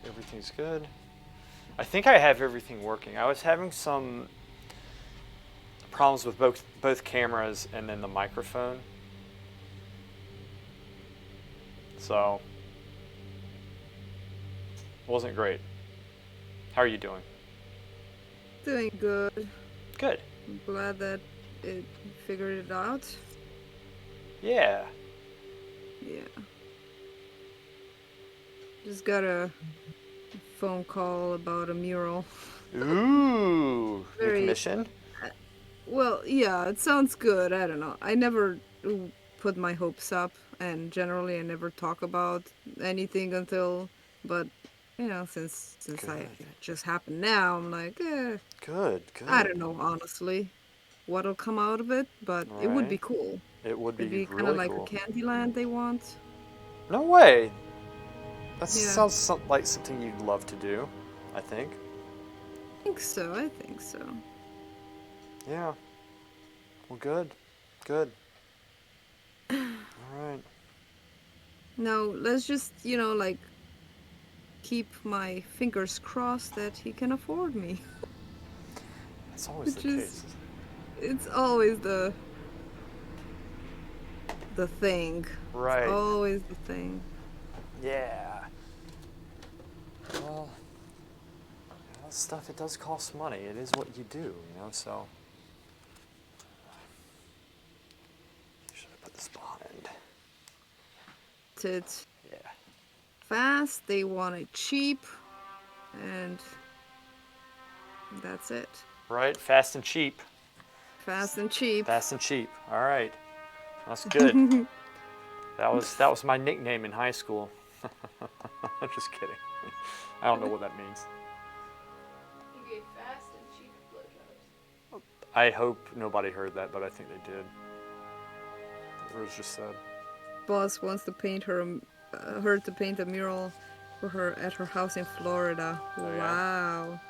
everything's good. I think I have everything working. I was having some problems with both cameras and then the microphone. So, wasn't great. How are you doing? Doing good. Good. I'm glad that it figured it out. Yeah. Yeah. Just got a phone call about a mural. Ooh, new Very commission? uh, well, yeah, it sounds good. I don't know. I never put my hopes up, and generally I never talk about anything until, but since I Good. it just happened now, I'm like, Good, I good. don't know honestly what'll come out of it, but All it would be right. cool. It would It'd be be kind of really like a cool. Candyland they want. No way. That Yeah, sounds like something you'd love to do, I think. I think so. I think so. Yeah. Well, good. Good. All right. Now let's just like keep my fingers crossed that he can afford me, That's always the which is case. it's always the thing. It's Right. always the thing. Yeah. Well, that stuff, it does cost money. It is what you do, so. Should I put this behind? It's Yeah. fast. They want it cheap, and that's it. Right? Fast and cheap. Fast and cheap. Fast and cheap. All right. That's good. That was my nickname in high school. Just kidding. I don't know what that means. You gave fast and cheap blowjobs. I hope nobody heard that, but I think they did. It was just said. Boss wants to paint her to paint a mural for her at her house in Florida. Oh yeah. Wow,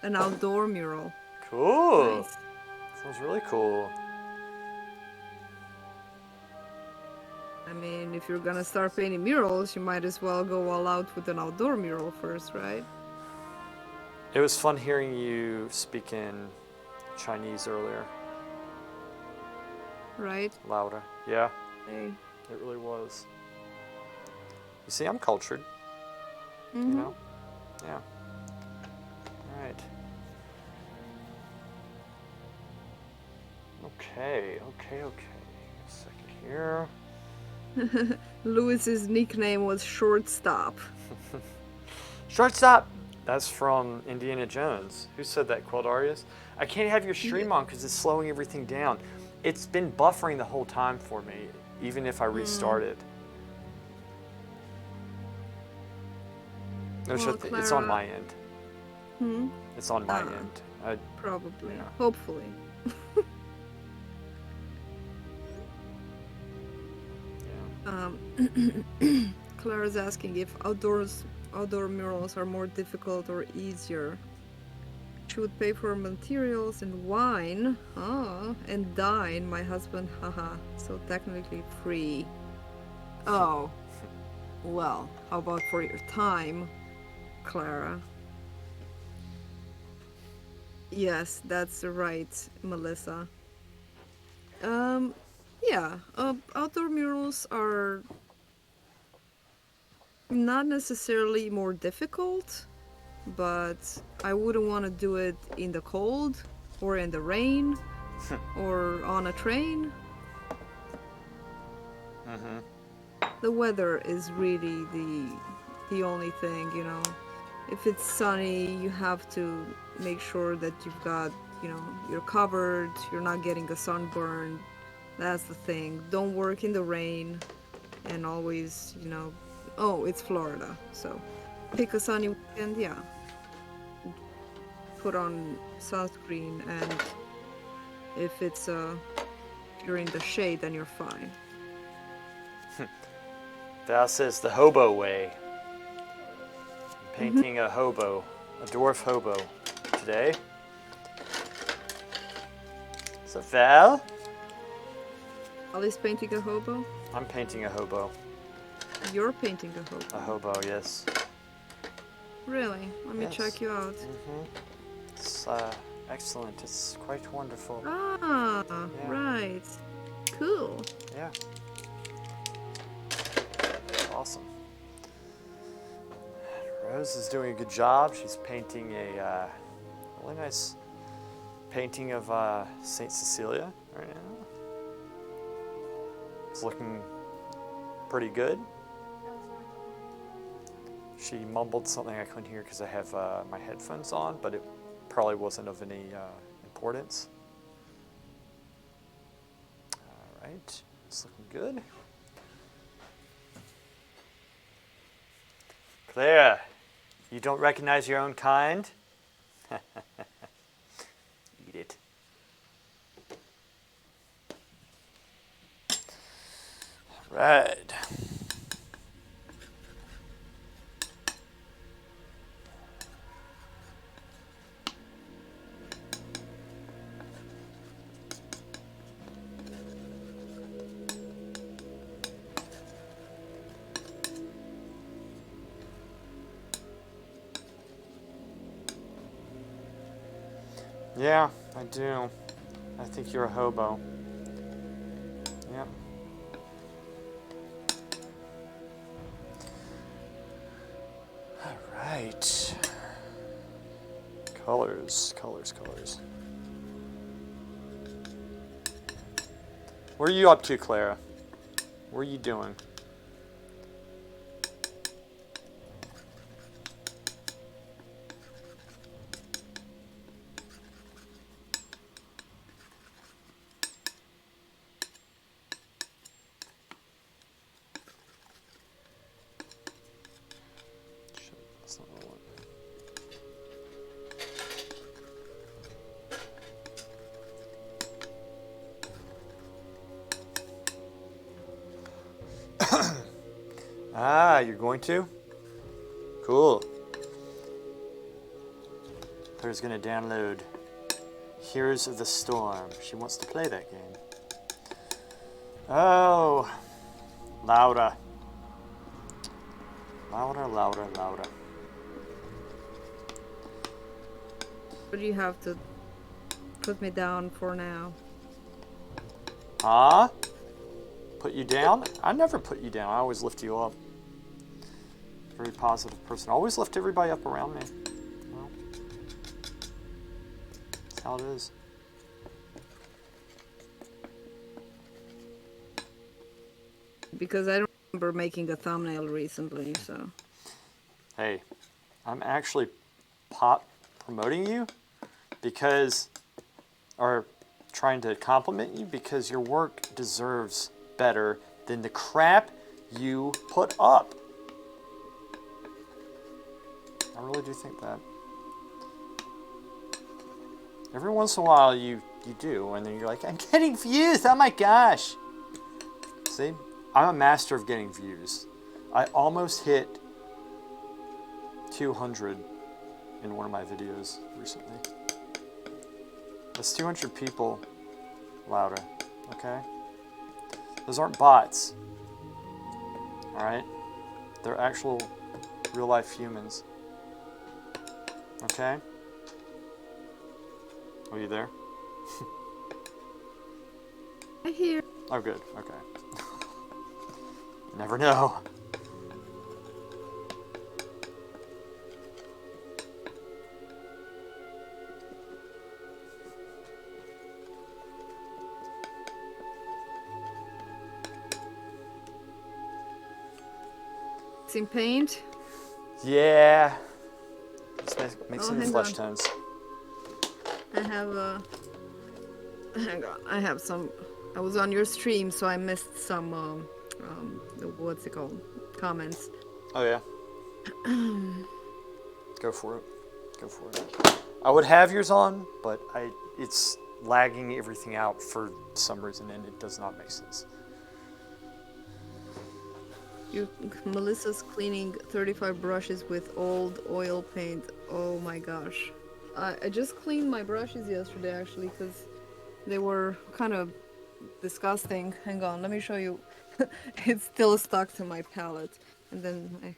an outdoor mural. Cool. Nice. Sounds really cool. I mean, if you're gonna start painting murals, you might as well go all out with an outdoor mural first, right? It was fun hearing you speak in Chinese earlier. Right? Louder. Yeah, Hey. it really was. You see, I'm cultured. You Mm-hmm. know. Yeah. All right. Okay. Okay. Okay. A second here. Lewis's nickname was Shortstop. Shortstop. That's from Indiana Jones. Who said that? Quildarius. I can't have your Yeah. stream on because it's slowing everything down. It's been buffering the whole time for me, even if I Mm. restart it. No, Well, it's on Clara. my end. Hmm. It's on my Ah, end. probably. Yeah. Hopefully. Yeah. Clara's asking if outdoor murals are more difficult or easier. She would pay for materials and wine, and dine my husband, haha. So technically free. Oh, well, how about for your time, Clara? Yes, that's right, Melissa. Um, yeah, outdoor murals are not necessarily more difficult, but I wouldn't want to do it in the cold or in the rain or on a train. Mm-hmm. The weather is really the only thing. If it's sunny, you have to make sure that you've got, you're covered, you're not getting a sunburn. That's the thing. Don't work in the rain and always, oh, it's Florida. So pick a sunny weekend, yeah. Put on sunscreen, and if you're in the shade, then you're fine. Val says the hobo way. I'm painting a hobo, a dwarf hobo today. So Val, Alice painting a hobo? I'm painting a hobo. You're painting a A hobo. hobo, yes. Really? Let me Yes. check you out. It's excellent. It's quite wonderful. Ah, Yeah. right. Cool. Yeah. Awesome. Rose is doing a good job. She's painting a really nice painting of Saint Cecilia right now. It's looking pretty good. She mumbled something I couldn't hear because I have my headphones on, but it probably wasn't of any importance. All right, it's looking good. Claire, you don't recognize your own kind? Eat it. Right. Yeah, I do. I think you're a hobo. Yep. All right. Colors, colors, colors. What are you up to, Clara? What are you doing? Shit, that's not what I want. Ah, you're going to? Cool. Claire's gonna download Heroes of the Storm. She wants to play that game. Oh, Laura. Laura, Laura, Laura. But you have to put me down for now. Huh? Put you down? I never put you down. I always lift you up. Very positive person. I always lift everybody up around me. Well, that's how it is. Because I don't remember making a thumbnail recently, so. Hey, I'm actually promoting you because, or trying to compliment you because your work deserves better than the crap you put up. I really do think that. Every once in a while you do, and then you're like, I'm getting views, oh my gosh. See, I'm a master of getting views. I almost hit 200 in one of my videos recently. That's 200 people louder, okay? Those aren't bots, all right? They're actual real-life humans, okay? Are you there? I hear. Oh, good, okay. Never know. Mixing paint. Yeah. Just mixing the hang flesh on. tones. I have hang on. I have some. I was on your stream, so I missed some. What's it called? Comments. Oh yeah. Go for it. Go for it. I would have yours on, but it's lagging everything out for some reason, and it does not make sense. Melissa's cleaning 35 brushes with old oil paint. Oh my gosh. I just cleaned my brushes yesterday actually because they were kind of disgusting. Hang on, let me show you. It's still stuck to my palette. And then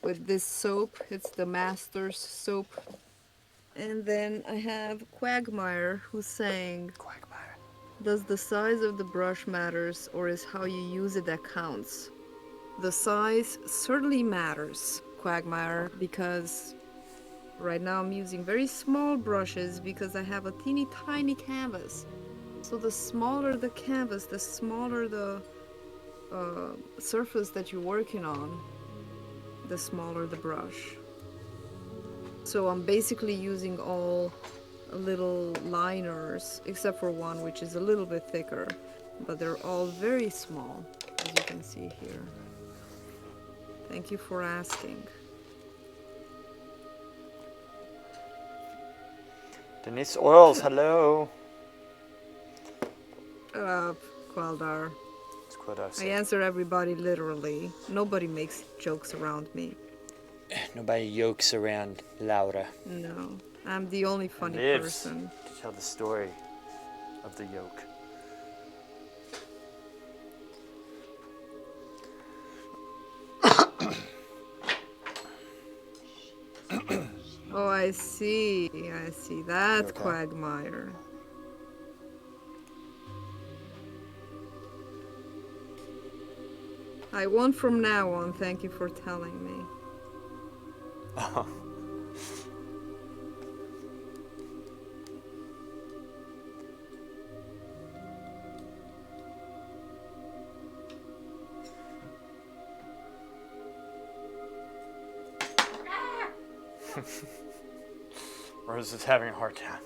with this soap. It's the Master's soap. And then I have Quagmire, who's saying, Quagmire. does the size of the brush matters, or is how you use it that counts? The size certainly matters, Quagmire, because right now I'm using very small brushes because I have a teeny tiny canvas. So the smaller the canvas, the smaller the surface that you're working on, the smaller the brush. So I'm basically using all little liners, except for one which is a little bit thicker, but they're all very small, as you can see here. Thank you for asking. Denise Oils, hello. Shut up, Qualdar. That's what I I said. answer everybody literally. Nobody makes jokes around me. Nobody yokes around Laura. No, I'm the only funny Lives person. to tell the story of the yoke. Oh, I see. That's Okay. Quagmire. I won't from now on. Thank you for telling me. Rose is having a hard time.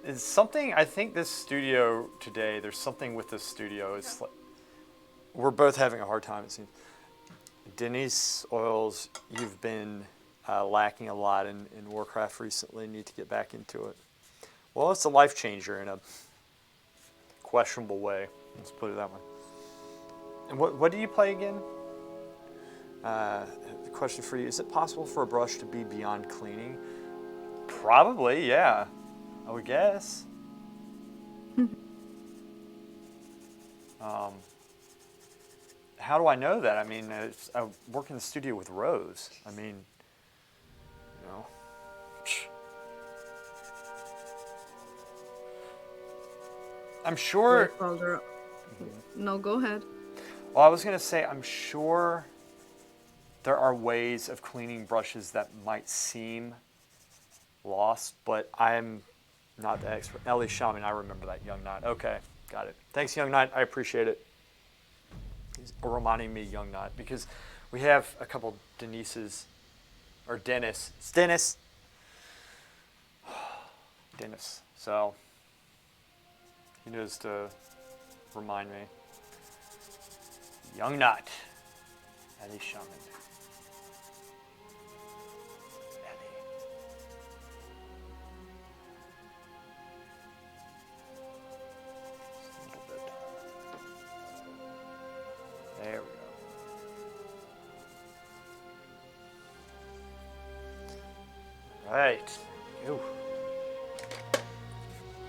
It's something, I think this studio today, there's something with this studio. It's like, we're both having a hard time, it seems. Denise Oils, you've been lacking a lot in Warcraft recently. Need to get back into it. Well, it's a life changer in a questionable way. Let's put it that way. And what do you play again? The question for you, is it possible for a brush to be beyond cleaning? Probably, yeah. I would guess. How do I know that? I mean, I work in the studio with Rose. I mean, you know. I'm sure. Wait, Qualdar. No, go ahead. Well, I was going to say, I'm sure there are ways of cleaning brushes that might seem lost, but I'm not the expert. Ellie Shaman, I remember that, Young Knight. Okay, got it. Thanks, Young Knight. I appreciate it. He's reminding me, Young Knight, because we have a couple Denises, or Dennis. It's Dennis. Dennis. So he knows to remind me. Young Knight. Ellie Shaman. There we go. Right. Ooh.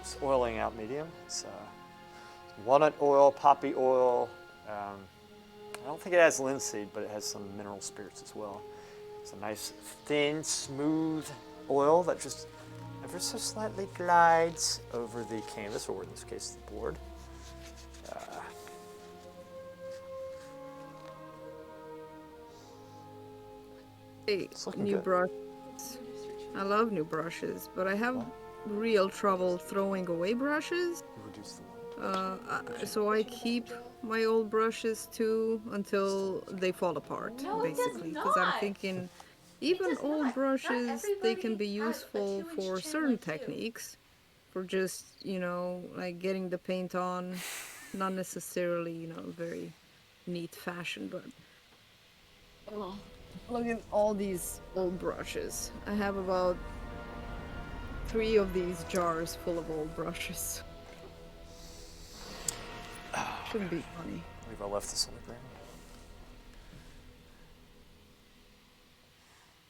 It's oiling out medium. It's walnut oil, poppy oil. I don't think it has linseed, but it has some mineral spirits as well. It's a nice, thin, smooth oil that just ever so slightly glides over the canvas, or in this case, the board. Hey, It's looking new good. brushes. I love new brushes, but I have real trouble throwing away brushes. Reduce the So I keep my old brushes too until they fall apart, No, it does basically. Because I'm not. thinking, even does old not. brushes, they can be everybody has a useful two-inch for chin certain like you. techniques, for just, like getting the paint on, not necessarily, very neat fashion, but look at all these old brushes. I have about 3 of these jars full of old brushes. Shouldn't be funny. I believe I left this on the ground.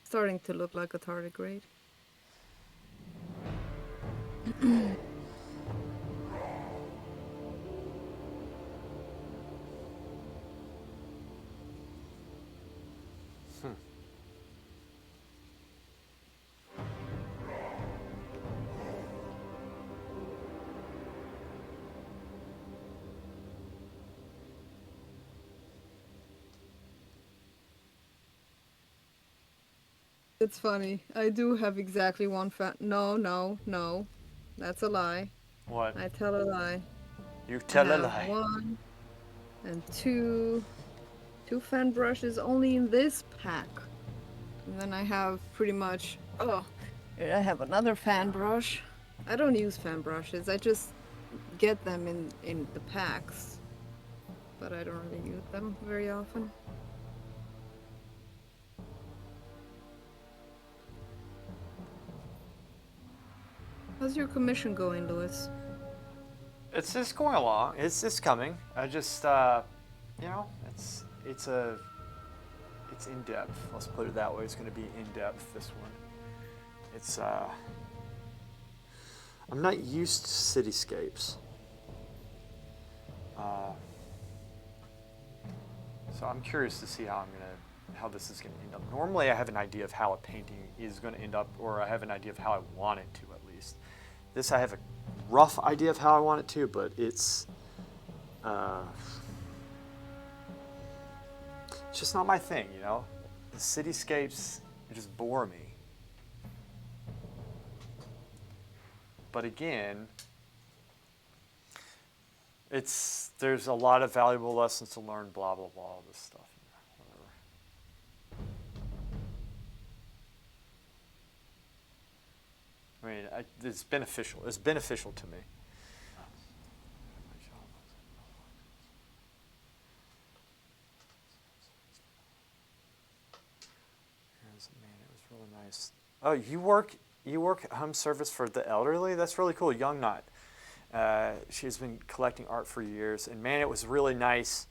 Starting to look like a tardigrade. It's funny. I do have exactly one fan. No, no, no. That's a lie. What? I tell a lie. You I tell a have lie. one and two fan brushes only in this pack. And then I have pretty much, oh, here I have another fan brush. I don't use fan brushes. I just get them in the packs, but I don't really use them very often. How's your commission going, Louis? It's just going along. It's just coming. I just, you know, it's in depth. Let's put it that way. It's going to be in depth. This one. It's I'm not used to cityscapes. So I'm curious to see how this is gonna end up. Normally, I have an idea of how a painting is going to end up, or I have an idea of how I want it to, at least. This I have a rough idea of how I want it to, but it's just not my thing, you know. The cityscapes just bore me. But again, there's a lot of valuable lessons to learn. Blah blah blah. All this stuff. Whatever. I mean, it's beneficial. It's beneficial to me. Man, it was really nice. Oh, you work home service for the elderly? That's really cool. Young Knot. She's been collecting art for years, and man, it was really nice.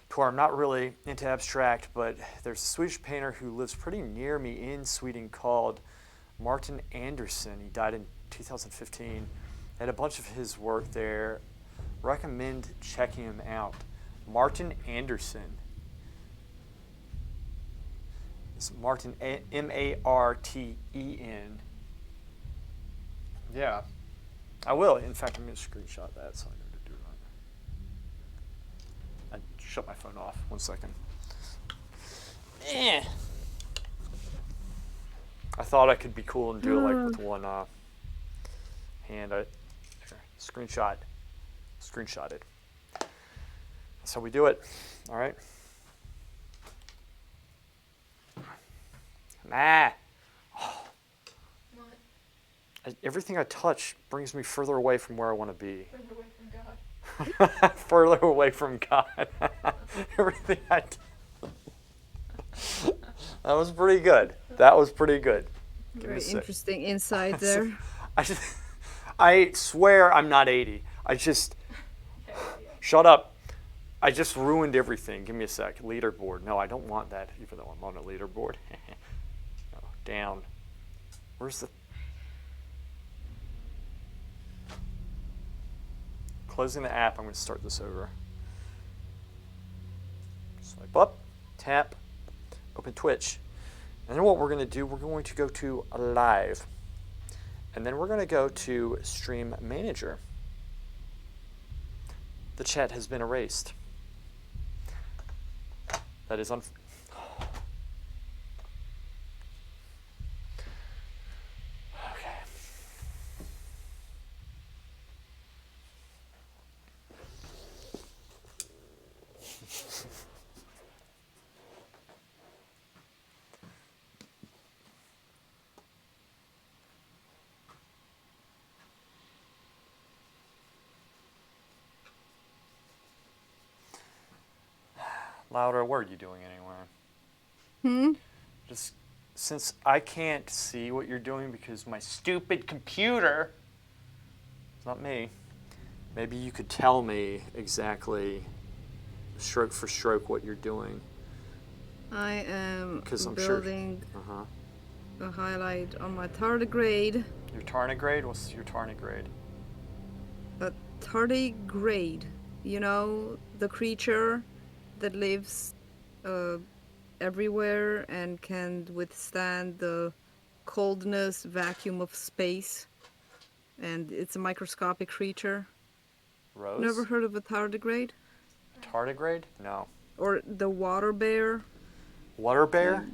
To where I'm not really into abstract, but there's a Swedish painter who lives pretty near me in Sweden called Martin Andersson. He died in 2015. Had a bunch of his work there. Recommend checking him out. Martin Andersson. It's Martin, Marten. Yeah, I will. In fact, I'm going to screenshot that so I know to do it. I shut my phone off. 1 second. I thought I could be cool and do it like with one hand. Here, screenshot. Screenshot it. That's how we do it. All right. Nah. What? Everything I touch brings me further away from where I want to be. Further away from God. Further away from God. Everything I That was pretty good. That was pretty good. Very interesting insight there. I swear I'm not 80. Shut up. I just ruined everything. Give me a sec. Leaderboard. No, I don't want that, even though I'm on a leaderboard. No, down. Where's the... Closing the app. I'm going to start this over. Swipe up. Tap. Open Twitch. And then what we're going to do, we're going to go to Live. And then we're going to go to Stream Manager. The chat has been erased. That is Okay. Louder, what are you doing anyway? Just since I can't see what you're doing because my stupid computer, it's not me, maybe you could tell me exactly, stroke for stroke, what you're doing. I am 'Cause I'm building a highlight on my tardigrade. Your tardigrade? What's your tardigrade? A tardigrade, you know, the creature that lives everywhere and can withstand the coldness, vacuum of space. And it's a microscopic creature. Rose? Never heard of a tardigrade? Tardigrade? No. Or the water bear? Water bear?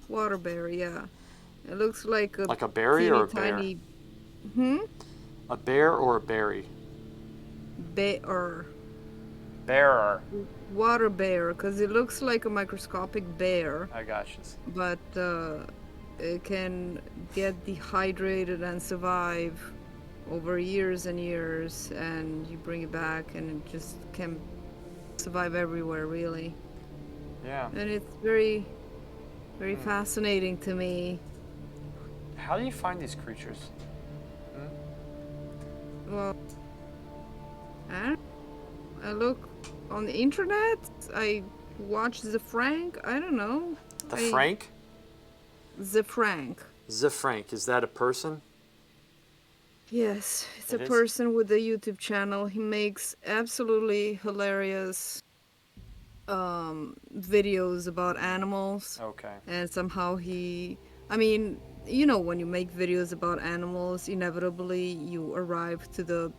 Water bear, yeah. It looks like a Like a berry teeny or a bear? tiny. Hmm. A bear or a berry? Bear. Bearer. Water bear, because it looks like a microscopic bear, I got you. but it can get dehydrated and survive over years and years, and you bring it back and it just can survive everywhere, really. Yeah. And it's very, very fascinating to me. How do you find these creatures? Well, I look on the internet, I watch the Frank, I don't know. The Frank? The Frank. The Frank, is that a person? Yes, it's It a is? person with a YouTube channel. He makes absolutely hilarious videos about animals. Okay. And somehow I mean, you know, when you make videos about animals, inevitably you arrive to the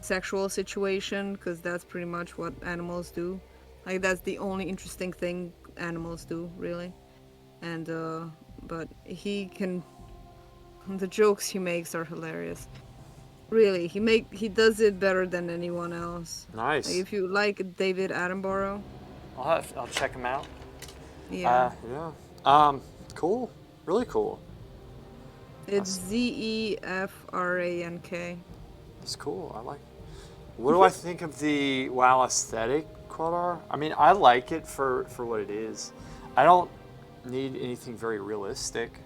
sexual situation, because that's pretty much what animals do. Like, that's the only interesting thing animals do, really. And, but the jokes he makes are hilarious. Really, he does it better than anyone else. Like, Nice. if you like David Attenborough, I'll check him out. yeah, Yeah. Cool. Really cool. it's Zefrank. That's cool. I like. What do I think of the WoW aesthetic, Quadar? I mean, I like it for what it is. I don't need anything very realistic.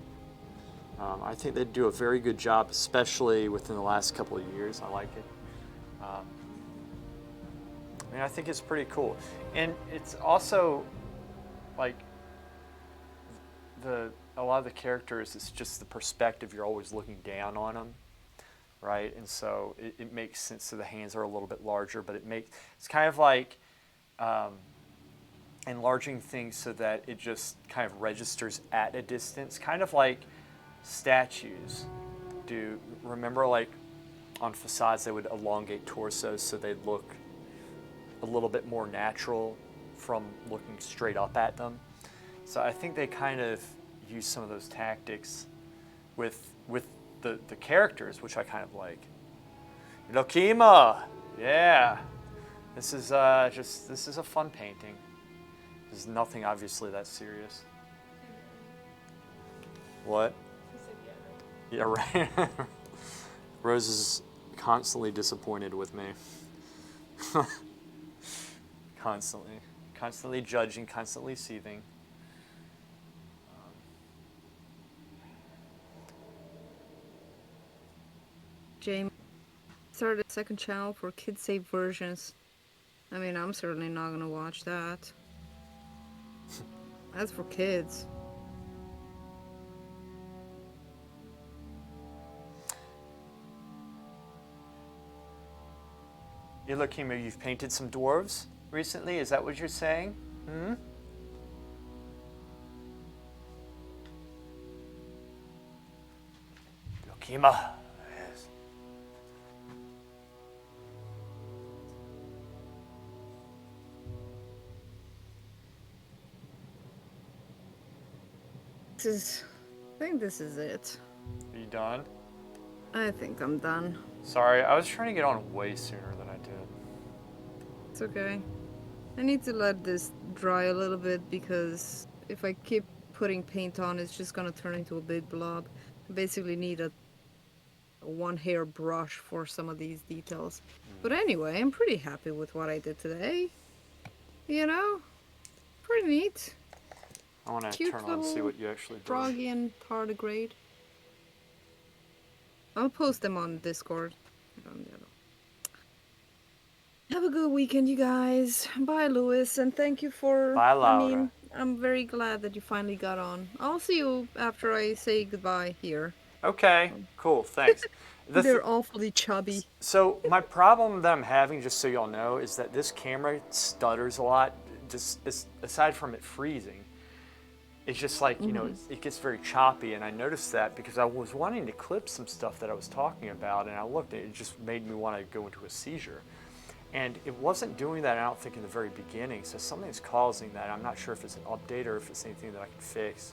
I think they do a very good job, especially within the last couple of years. I like it. I mean, I think it's pretty cool, and it's also like a lot of the characters. It's just the perspective. You're always looking down on them, right? And so it makes sense. So the hands are a little bit larger, but it's kind of like enlarging things so that it just kind of registers at a distance, kind of like statues do. Remember, like on facades, they would elongate torsos so they'd look a little bit more natural from looking straight up at them. So I think they kind of use some of those tactics with the characters, which I kind of like. Lokima, yeah. This is this is a fun painting. There's nothing obviously that serious. What? Yeah, right. Rose is constantly disappointed with me. Constantly judging, constantly seething. James started a second channel for kid safe versions. I mean, I'm certainly not gonna watch that. That's for kids. Ilokima, you've painted some dwarves recently? Is that what you're saying? Hmm? Ilokima. Yes. I think this is it. Are you done? I think I'm done. Sorry, I was trying to get on way sooner than I did. It's okay. I need to let this dry a little bit, because if I keep putting paint on, it's just gonna turn into a big blob. I basically need a one hair brush for some of these details. But anyway, I'm pretty happy with what I did today. You know? Pretty neat. I want to Cute turn on and see little what you actually did. Froggy and tardigrade. I'll post them on Discord. Have a good weekend, you guys. Bye, Lewis, and thank you for... Bye, Laura. I mean, I'm very glad that you finally got on. I'll see you after I say goodbye here. Okay, cool, thanks. They're awfully chubby. So my problem that I'm having, just so y'all know, is that this camera stutters a lot. Just aside from it freezing, it's just like, you know, it gets very choppy, and I noticed that because I was wanting to clip some stuff that I was talking about, and I looked, and it just made me want to go into a seizure. And it wasn't doing that, I don't think, in the very beginning, so something's causing that. I'm not sure if it's an update or if it's anything that I can fix.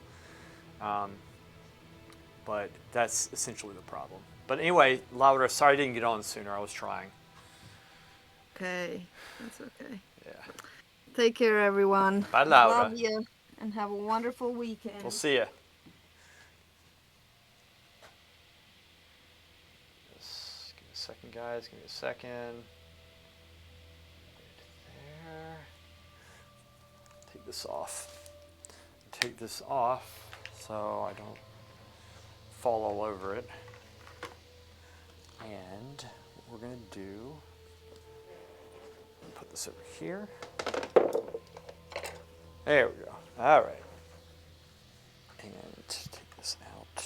but that's essentially the problem. But anyway, Laura, sorry I didn't get on sooner. I was trying. Okay, that's okay. Yeah. Take care, everyone. Bye, Laura. Love you, and have a wonderful weekend. We'll see you. Just give me a second, guys. Give me a second. There. Take this off. Take this off so I don't fall all over it. And what we're going to do, put this over here. There we go. All right. And take this out.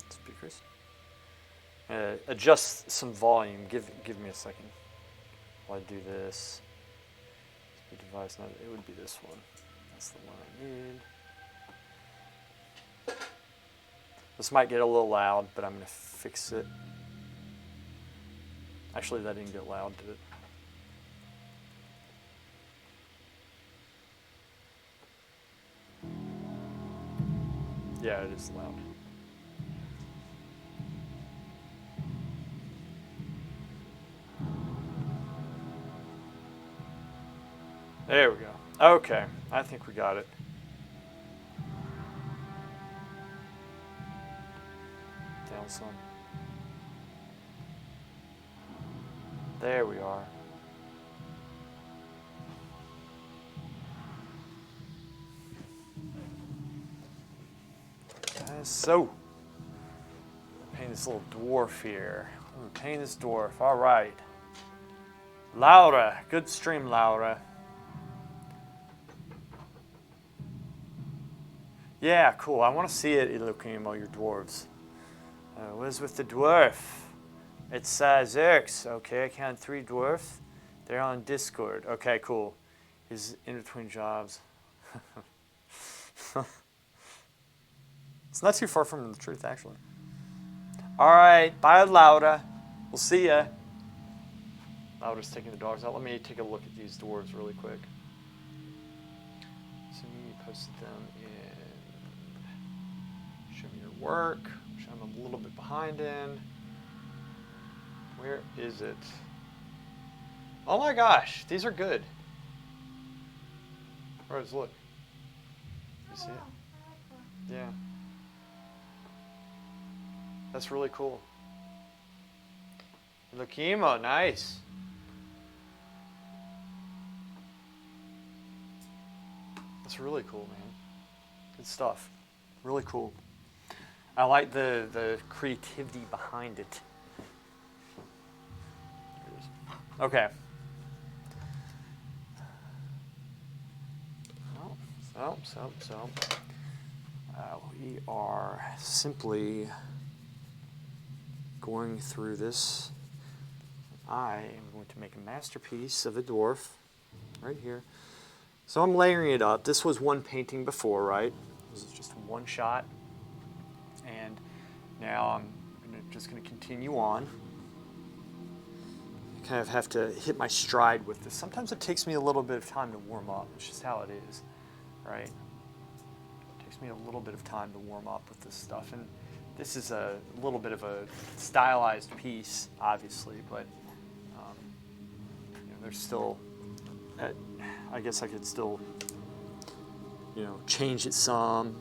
Speakers. Adjust some volume. Give me a second while I do this. Speed device. Not, it would be this one. That's the one I need. This might get a little loud, but I'm going to fix it. Actually, that didn't get loud, did it? Yeah, it is loud. There we go. Okay, I think we got it. Down some. There we are. So, paint this little dwarf here. Paint this dwarf. All right. Laura, good stream, Laura. Yeah, cool. I want to see it, Ilokimo, your dwarves. What is with the dwarf? It's Xerx. Okay, I count 3 dwarfs. They're on Discord. Okay, cool. He's in between jobs. It's not too far from the truth, actually. All right, bye, Laura. We'll see ya. Laura's taking the dogs out. Let me take a look at these dwarves really quick. So you posted them in. Show me your work. Which I'm a little bit behind in. Where is it? Oh my gosh, these are good. Rose, look. You see it? Yeah. That's really cool. Lokimo, nice. That's really cool, man. Good stuff. Really cool. I like the creativity behind it. There it is. Okay. So. We are simply going through this. I am going to make a masterpiece of a dwarf right here. So I'm layering it up. This was one painting before, right? This is just one shot. And now I'm just going to continue on. I kind of have to hit my stride with this. Sometimes it takes me a little bit of time to warm up. It's just how it is, right? It takes me a little bit of time to warm up with this stuff. And this is a little bit of a stylized piece, obviously, but there's still, I guess I could still, change it some,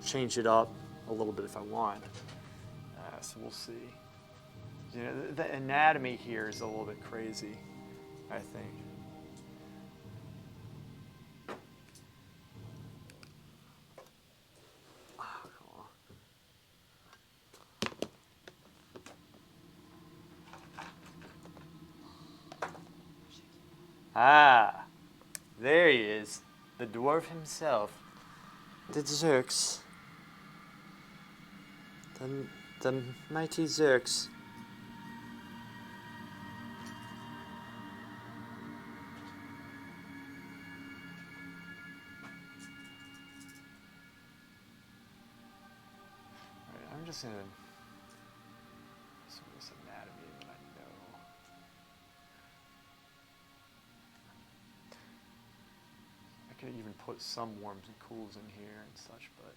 change it up a little bit if I want. So we'll see. The anatomy here is a little bit crazy, I think. Ah, there he is, the dwarf himself, the Xerx, the mighty Xerx. All right, I'm just gonna some of this anatomy that I know. put some warms and cools in here and such, but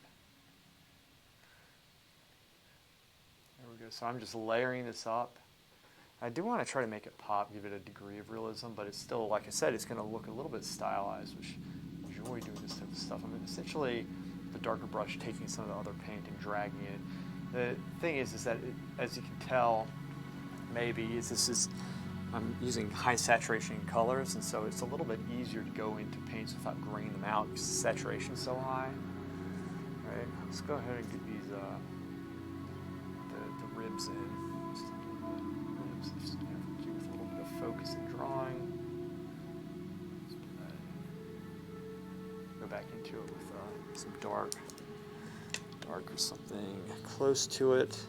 there we go. So I'm just layering this up. I do want to try to make it pop, give it a degree of realism, but it's still, like I said, it's going to look a little bit stylized, which I enjoy doing this type of stuff. I mean, essentially, the darker brush taking some of the other paint and dragging it. The thing is that, as you can tell, maybe, I'm using high saturation colors, and so it's a little bit easier to go into paints without graying them out because the saturation's so high. Right? Let's go ahead and get these the ribs in. Just a little bit of ribs. Just do with a little bit of focus and drawing. Go back into it with some dark or something close to it.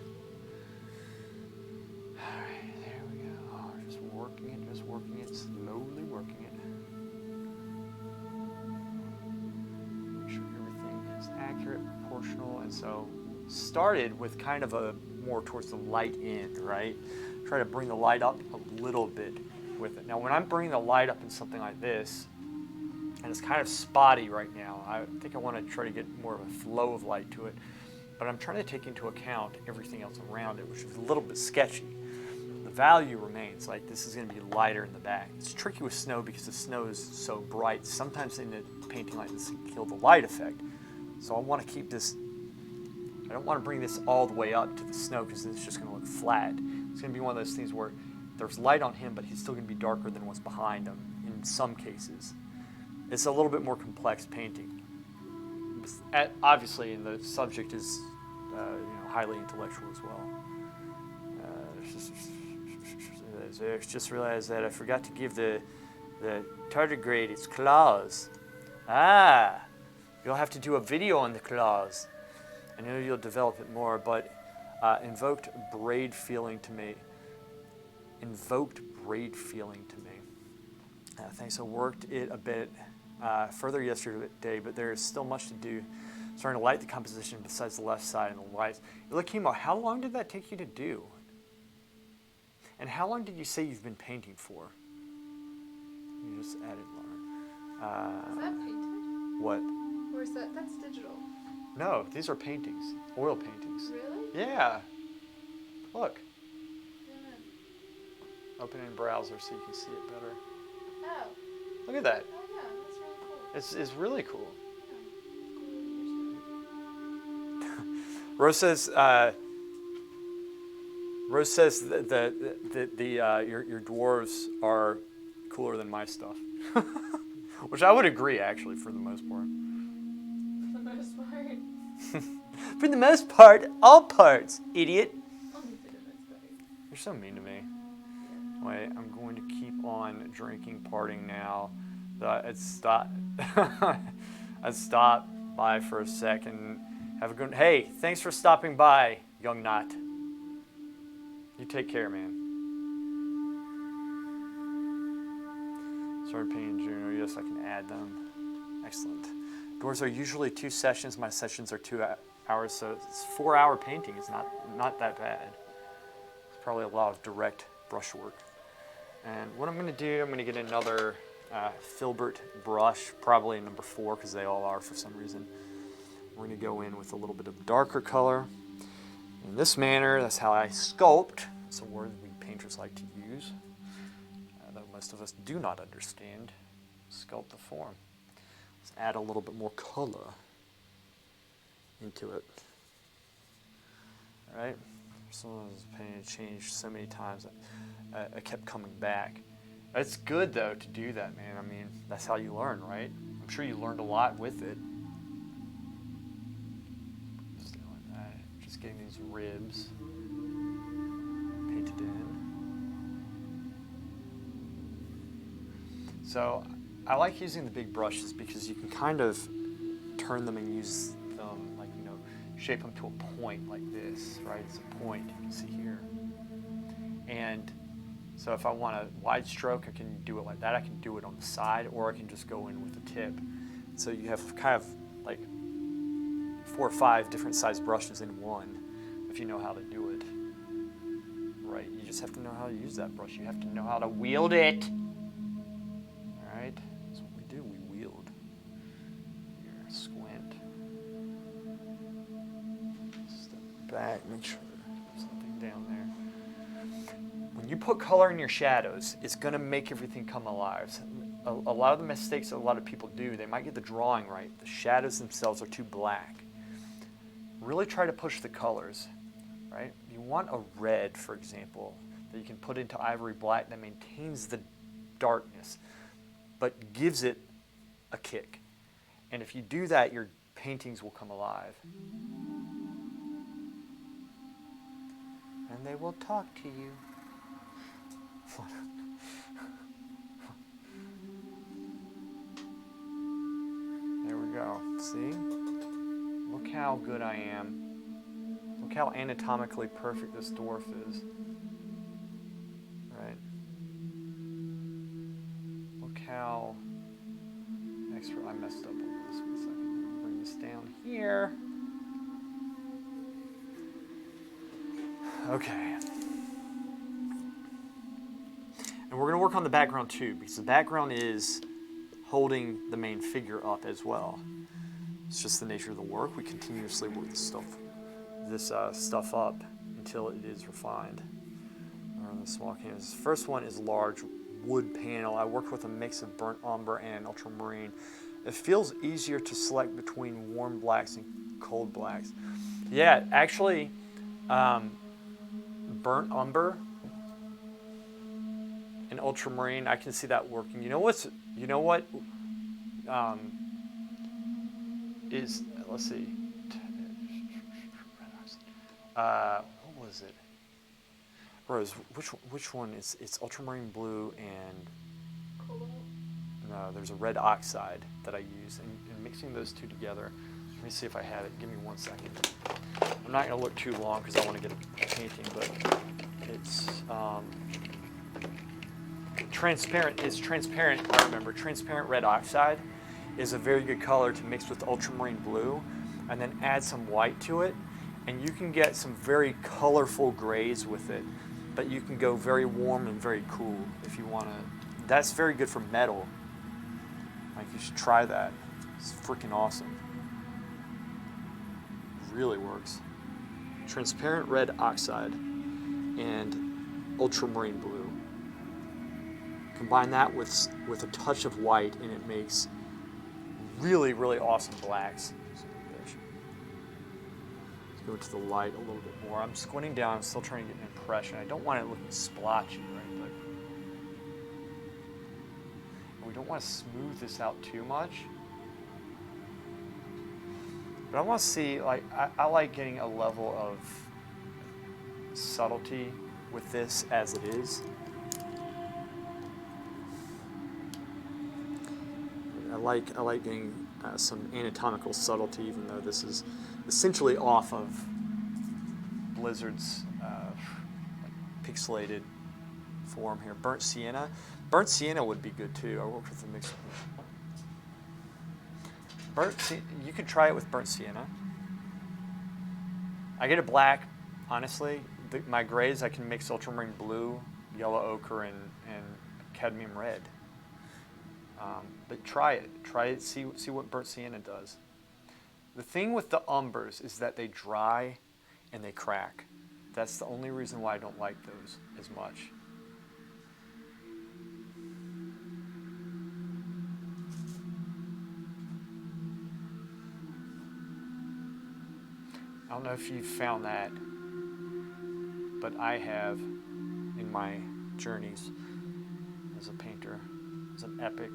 Alright, there we go. Oh, just working it, slowly working it. Make sure everything is accurate, proportional, and so started with kind of a more towards the light end, right? Try to bring the light up a little bit with it. Now, when I'm bringing the light up in something like this, and it's kind of spotty right now, I think I want to try to get more of a flow of light to it, but I'm trying to take into account everything else around it, which is a little bit sketchy. The value remains, like this is going to be lighter in the back. It's tricky with snow because the snow is so bright. Sometimes in a painting like this, it can kill the light effect. So I want to keep this, I don't want to bring this all the way up to the snow because it's just going to look flat. It's going to be one of those things where there's light on him, but he's still going to be darker than what's behind him in some cases. It's a little bit more complex painting. Obviously, and the subject is highly intellectual as well. Xerx just realized that I forgot to give the tardigrade its claws. You'll have to do a video on the claws. I know you'll develop it more, but invoked braid feeling to me. Thanks, I worked it a bit further yesterday, but there is still much to do. Starting to light the composition besides the left side and the lights. Look, Kimo, how long did that take you to do? And how long did you say you've been painting for? You just added Lauren. Is that painted? What? Or is that's digital? No, these are paintings. Oil paintings. Really? Yeah. Look. Yeah. Open in browser so you can see it better. Oh. Look at that. Oh yeah, that's really cool. It's really cool. Yeah. Rose says that your dwarves are cooler than my stuff, which I would agree actually for the most part. For the most part. For the most part, all parts, idiot. Only for the most part. You're so mean to me. Wait, I'm going to keep on drinking, partying now. I'd stop. I'd stop by for a second. Have a good. Hey, thanks for stopping by, young knot. You take care, man. Started painting in June. Oh, yes, I can add them. Excellent. Doors are usually 2 sessions. My sessions are 2 hours, so it's 4-hour painting. It's not that bad. It's probably a lot of direct brush work. And what I'm going to do, I'm going to get another filbert brush, probably number 4, because they all are for some reason. We're going to go in with a little bit of darker color. In this manner, that's how I sculpt. It's a word we painters like to use, though most of us do not understand. Sculpt the form. Let's add a little bit more color into it. All right. Someone was painted changed so many times. I kept coming back. It's good though to do that, man. I mean, that's how you learn, right? I'm sure you learned a lot with it. Just like that. Just getting these ribs painted in. So I like using the big brushes because you can kind of turn them and use them, like, shape them to a point like this, right? It's a point you can see here. And so if I want a wide stroke, I can do it like that. I can do it on the side, or I can just go in with the tip. So you have kind of like 4 or 5 different sized brushes in one, if you know how to do it. Right? You just have to know how to use that brush. You have to know how to wield it. All right? That's what we do. We wield. back, make sure there's something down there. When you put color in your shadows, it's going to make everything come alive. A lot of the mistakes that a lot of people do, they might get the drawing right. The shadows themselves are too black. Really try to push the colors, right? You want a red, for example, that you can put into ivory black that maintains the darkness, but gives it a kick. And if you do that, your paintings will come alive. And they will talk to you. There we go. See? Look how good I am. Look how anatomically perfect this dwarf is. Right? Look how expert. I messed up on this. 1 second. I'll bring this down here. Okay. And we're going to work on the background too, because the background is holding the main figure up as well. It's just the nature of the work. We continuously work this stuff up until it is refined. The small canvas. The first one is large wood panel. I worked with a mix of burnt umber and ultramarine. It feels easier to select between warm blacks and cold blacks. Yeah, actually, burnt umber and ultramarine, I can see that working. You know what? Let's see. What was it? Rose, which one is? It's ultramarine blue and Cobalt. no, there's a red oxide that I use, and mixing those two together. Let me see if I have it. Give me 1 second. I'm not going to look too long because I want to get a painting, but it's transparent. It's transparent. I remember transparent red oxide is a very good color to mix with ultramarine blue, and then add some white to it, and you can get some very colorful grays with it. But you can go very warm and very cool if you want to. That's very good for metal. Like, you should try that. It's freaking awesome. It really works. Transparent red oxide and ultramarine blue. Combine that with a touch of white, and it makes really, really awesome blacks. Go to the light a little bit more. I'm squinting down. I'm still trying to get an impression. I don't want it looking splotchy, right? But we don't want to smooth this out too much. But I want to see, like, I like getting a level of subtlety with this as it is. I like getting some anatomical subtlety, even though this is essentially off of Blizzard's pixelated form here. Burnt sienna. Burnt sienna would be good too. I worked with a mix. You could try it with burnt sienna. I get a black. Honestly, my grays I can mix ultramarine blue, yellow ochre, and cadmium red. But try it. See what burnt sienna does. The thing with the umbers is that they dry and they crack. That's the only reason why I don't like those as much. I don't know if you've found that, but I have in my journeys as a painter, as an epic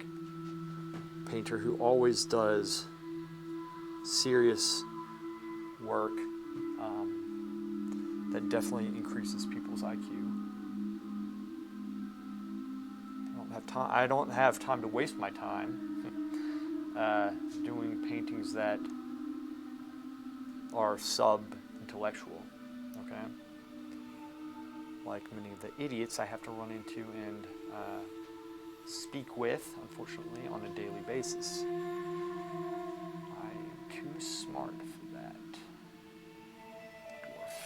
painter who always does serious work that definitely increases people's IQ. I don't have time to waste my time doing paintings that are sub-intellectual, okay? Like many of the idiots I have to run into and speak with, unfortunately, on a daily basis. I am too smart for that. Dwarf.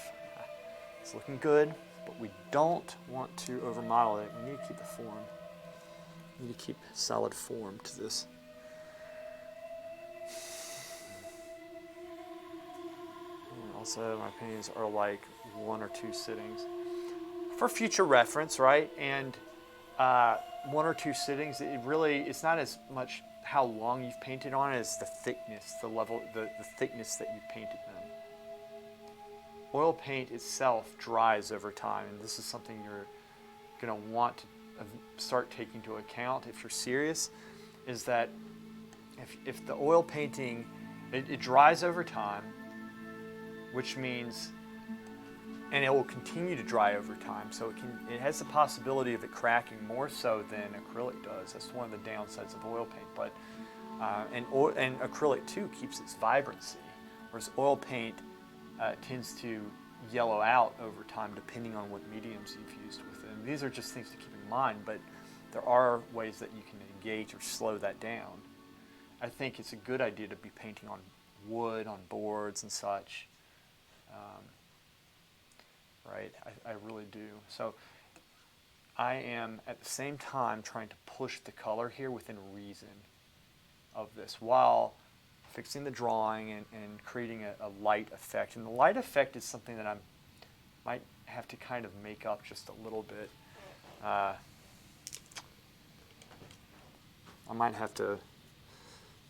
It's looking good, but we don't want to overmodel it. We need to keep the form. We need to keep solid form to this. Also, my paintings are like 1 or 2 sittings. For future reference, right? And 1 or 2 sittings, it's not as much how long you've painted on it as the thickness, the level, the thickness that you've painted them. Oil paint itself dries over time, and this is something you're going to want to start taking into account if you're serious, is that if the oil painting, it dries over time, which means, and it will continue to dry over time, so it has the possibility of it cracking more so than acrylic does. That's one of the downsides of oil paint. But and acrylic too keeps its vibrancy, whereas oil paint tends to yellow out over time depending on what mediums you've used with it. And these are just things to keep in mind, but there are ways that you can engage or slow that down. I think it's a good idea to be painting on wood, on boards and such. Right? I really do. So I am at the same time trying to push the color here within reason of this while fixing the drawing and creating a light effect. And the light effect is something that I might have to kind of make up just a little bit. I might have to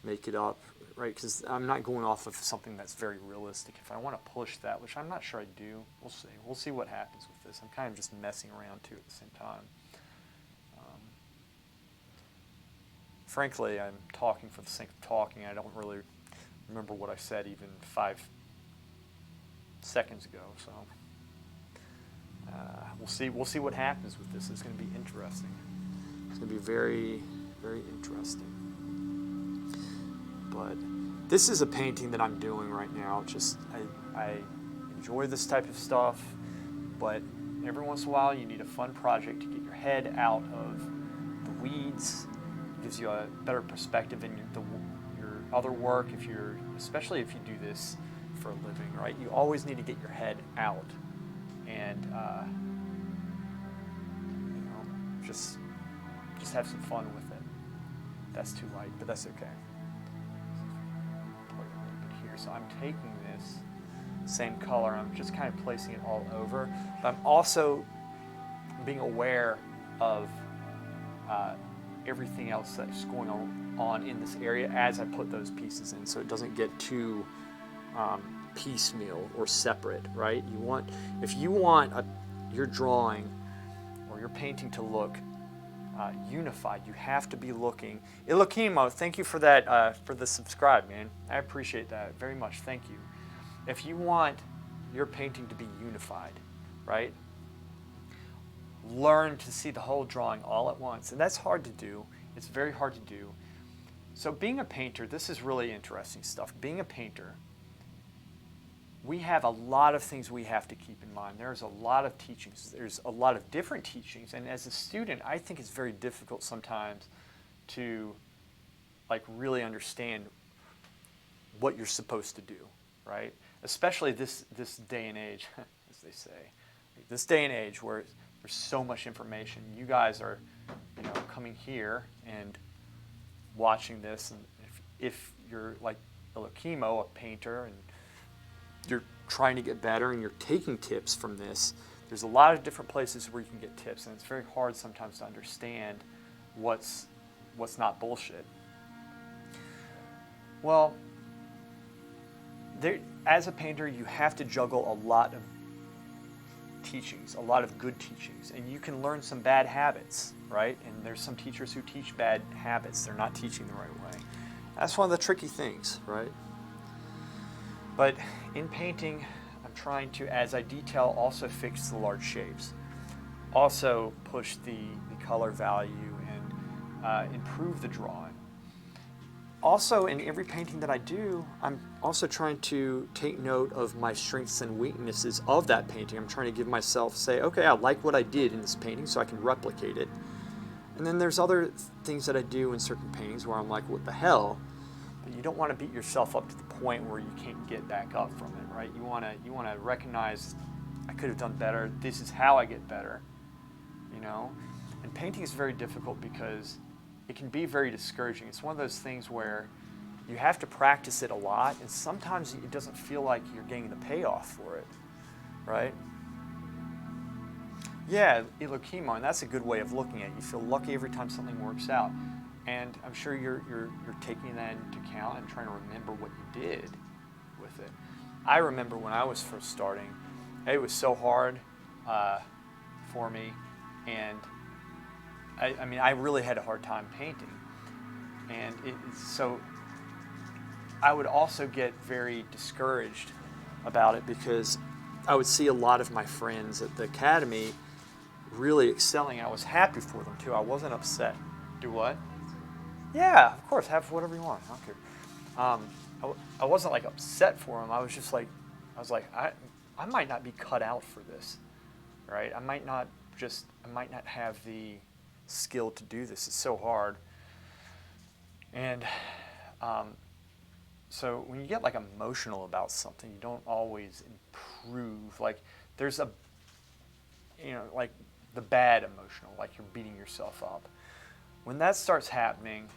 make it up, right? Because I'm not going off of something that's very realistic. If I want to push that, which I'm not sure I do, we'll see. We'll see what happens with this. I'm kind of just messing around too at the same time. Frankly, I'm talking for the sake of talking. I don't really remember what I said even 5 seconds ago. So we'll see what happens with this. It's going to be interesting. It's going to be very, very interesting. But this is a painting that I'm doing right now. Just I enjoy this type of stuff, but every once in a while you need a fun project to get your head out of the weeds. It gives you a better perspective in your other work, especially if you do this for a living, right? You always need to get your head out and just have some fun with it. That's too light, but that's okay. So I'm taking this same color, I'm just kind of placing it all over, but I'm also being aware of everything else that's going on in this area as I put those pieces in, so it doesn't get too piecemeal or separate, right? If you want your drawing or your painting to look unified, you have to be looking. Ilokimo, thank you for that, for the subscribe, man. I appreciate that very much. Thank you. If you want your painting to be unified, right? Learn to see the whole drawing all at once, and that's hard to do. It's very hard to do. So being a painter, this is really interesting stuff. Being a painter, we have a lot of things we have to keep in mind. There's a lot of teachings. There's a lot of different teachings. And as a student, I think it's very difficult sometimes to really understand what you're supposed to do, right? Especially this day and age, as they say. This day and age where there's so much information. You guys are, coming here and watching this. And if you're like Ilokimo, a painter, and you're trying to get better and you're taking tips from this, there's a lot of different places where you can get tips, and it's very hard sometimes to understand what's not bullshit. Well, as a painter, you have to juggle a lot of teachings, a lot of good teachings, and you can learn some bad habits, right? And there's some teachers who teach bad habits. They're not teaching the right way. That's one of the tricky things, right? But in painting, I'm trying to, as I detail, also fix the large shapes. Also push the color value and improve the drawing. Also, in every painting that I do, I'm also trying to take note of my strengths and weaknesses of that painting. I'm trying to give myself, say, okay, I like what I did in this painting, so I can replicate it. And then there's other things that I do in certain paintings where I'm like, what the hell? But you don't want to beat yourself up to the point where you can't get back up from it, right? You want to recognize, I could have done better. This is how I get better, And painting is very difficult because it can be very discouraging. It's one of those things where you have to practice it a lot, and sometimes it doesn't feel like you're getting the payoff for it, right? Yeah, Elohim, and that's a good way of looking at it. You feel lucky every time something works out. And I'm sure you're taking that into account and trying to remember what you did with it. I remember when I was first starting, it was so hard for me, and I mean, I really had a hard time painting. And so I would also get very discouraged about it because I would see a lot of my friends at the academy really excelling. I was happy for them too. I wasn't upset. Do what? Yeah, of course. Have whatever you want. I don't care. I wasn't like upset for them. I was just like, I might not be cut out for this, right? I might not have the skill to do this. It's so hard. And so when you get like emotional about something, you don't always improve. Like there's like the bad emotional, like you're beating yourself up. When that starts happening,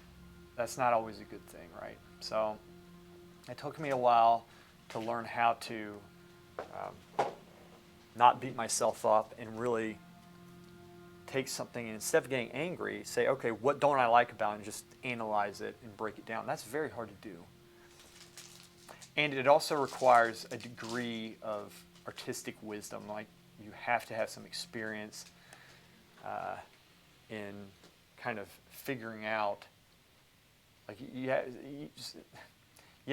that's not always a good thing, right? So it took me a while to learn how to not beat myself up and really take something and instead of getting angry, say, okay, what don't I like about it, and just analyze it and break it down. That's very hard to do. And it also requires a degree of artistic wisdom. Like you have to have some experience in kind of figuring out, like you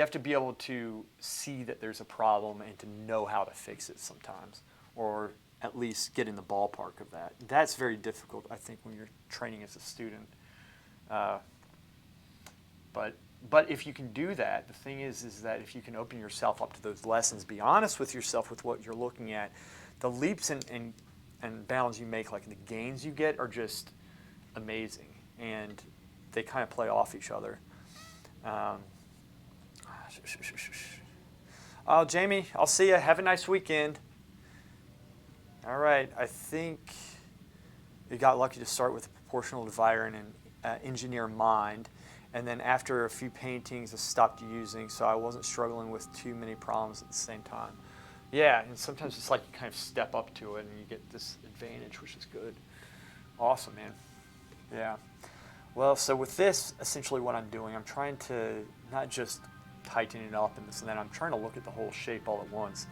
have to be able to see that there's a problem and to know how to fix it sometimes, or at least get in the ballpark of that. That's very difficult, I think, when you're training as a student. But if you can do that, the thing is that if you can open yourself up to those lessons, be honest with yourself with what you're looking at, the leaps and bounds you make, like the gains you get, are just amazing, and they kind of play off each other. Oh, Jamie, I'll see you. Have a nice weekend. All right, I think we got lucky to start with a proportional divider and an engineer mind. And then after a few paintings, I stopped using, so I wasn't struggling with too many problems at the same time. Yeah, and sometimes it's like you kind of step up to it and you get this advantage, which is good. Awesome, man. Yeah. Well, so with this, essentially what I'm doing, I'm trying to not just tighten it up and this and that, I'm trying to look at the whole shape all at once,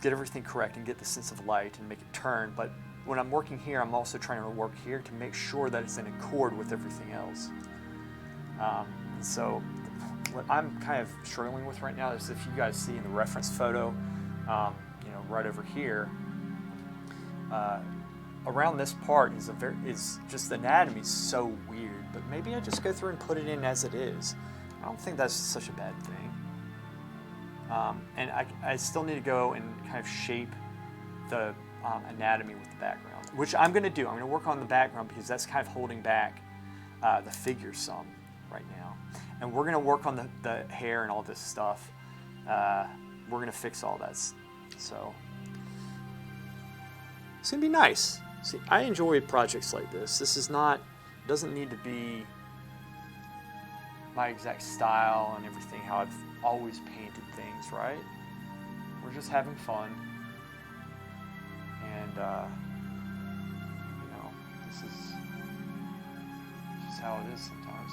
get everything correct and get the sense of light and make it turn. But when I'm working here, I'm also trying to work here to make sure that it's in accord with everything else. So what I'm kind of struggling with right now is, if you guys see in the reference photo, right over here, around this part is just the anatomy is so weird. But maybe I just go through and put it in as it is. I don't think that's such a bad thing. And I still need to go and kind of shape the anatomy with the background, which I'm going to do. I'm going to work on the background because that's kind of holding back the figure some right now. And we're going to work on the hair and all this stuff. We're going to fix all that. So it's going to be nice. See, I enjoy projects like this. This is not, doesn't need to be my exact style and everything, how I've always painted things, right? We're just having fun. And, this is just how it is sometimes.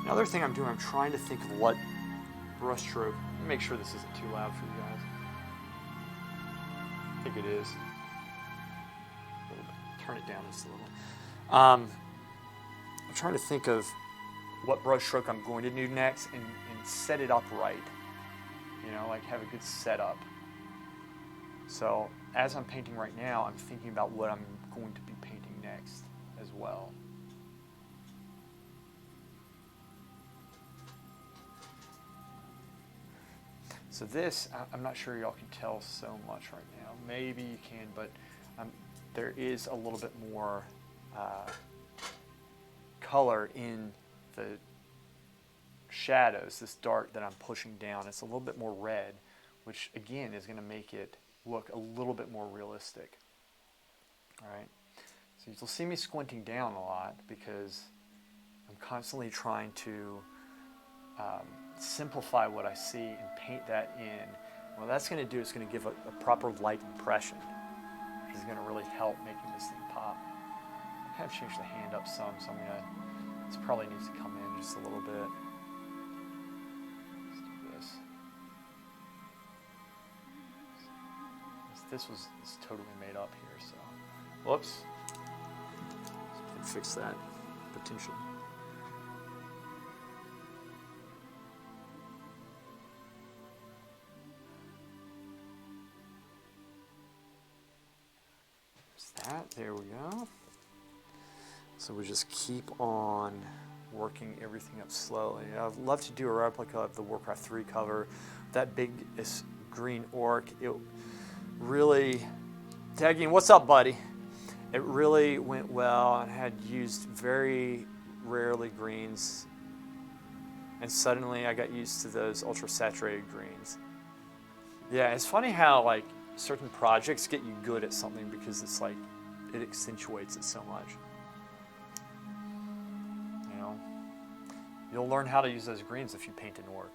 Another thing I'm doing, I'm trying to think of what brushstroke. Make sure this isn't too loud for you guys. I think it is. A little bit. Turn it down just a little. I'm trying to think of what brushstroke I'm going to do next and set it up right. Like have a good setup. So as I'm painting right now, I'm thinking about what I'm going to be painting next as well. So this, I'm not sure y'all can tell so much right now. Maybe you can, but there is a little bit more color in the shadows, this dark that I'm pushing down. It's a little bit more red, which again is going to make it look a little bit more realistic. All right, so you'll see me squinting down a lot because I'm constantly trying to simplify what I see and paint that in, what that's going to do is going to give a proper light impression, which is going to really help making this thing pop. I kind of changed the hand up some, so I'm going to, this probably needs to come in just a little bit. Let's do this. This was totally made up here, so. Whoops. So can fix that, potentially. That, there we go. So we just keep on working everything up slowly. I'd love to do a replica of the Warcraft 3 cover. That big green orc, it really, Tagging, what's up, buddy? It really went well and had used very rarely greens. And suddenly I got used to those ultra saturated greens. Yeah, it's funny how like certain projects get you good at something because it's like, it accentuates it so much. You know, you'll learn how to use those greens if you paint an orc.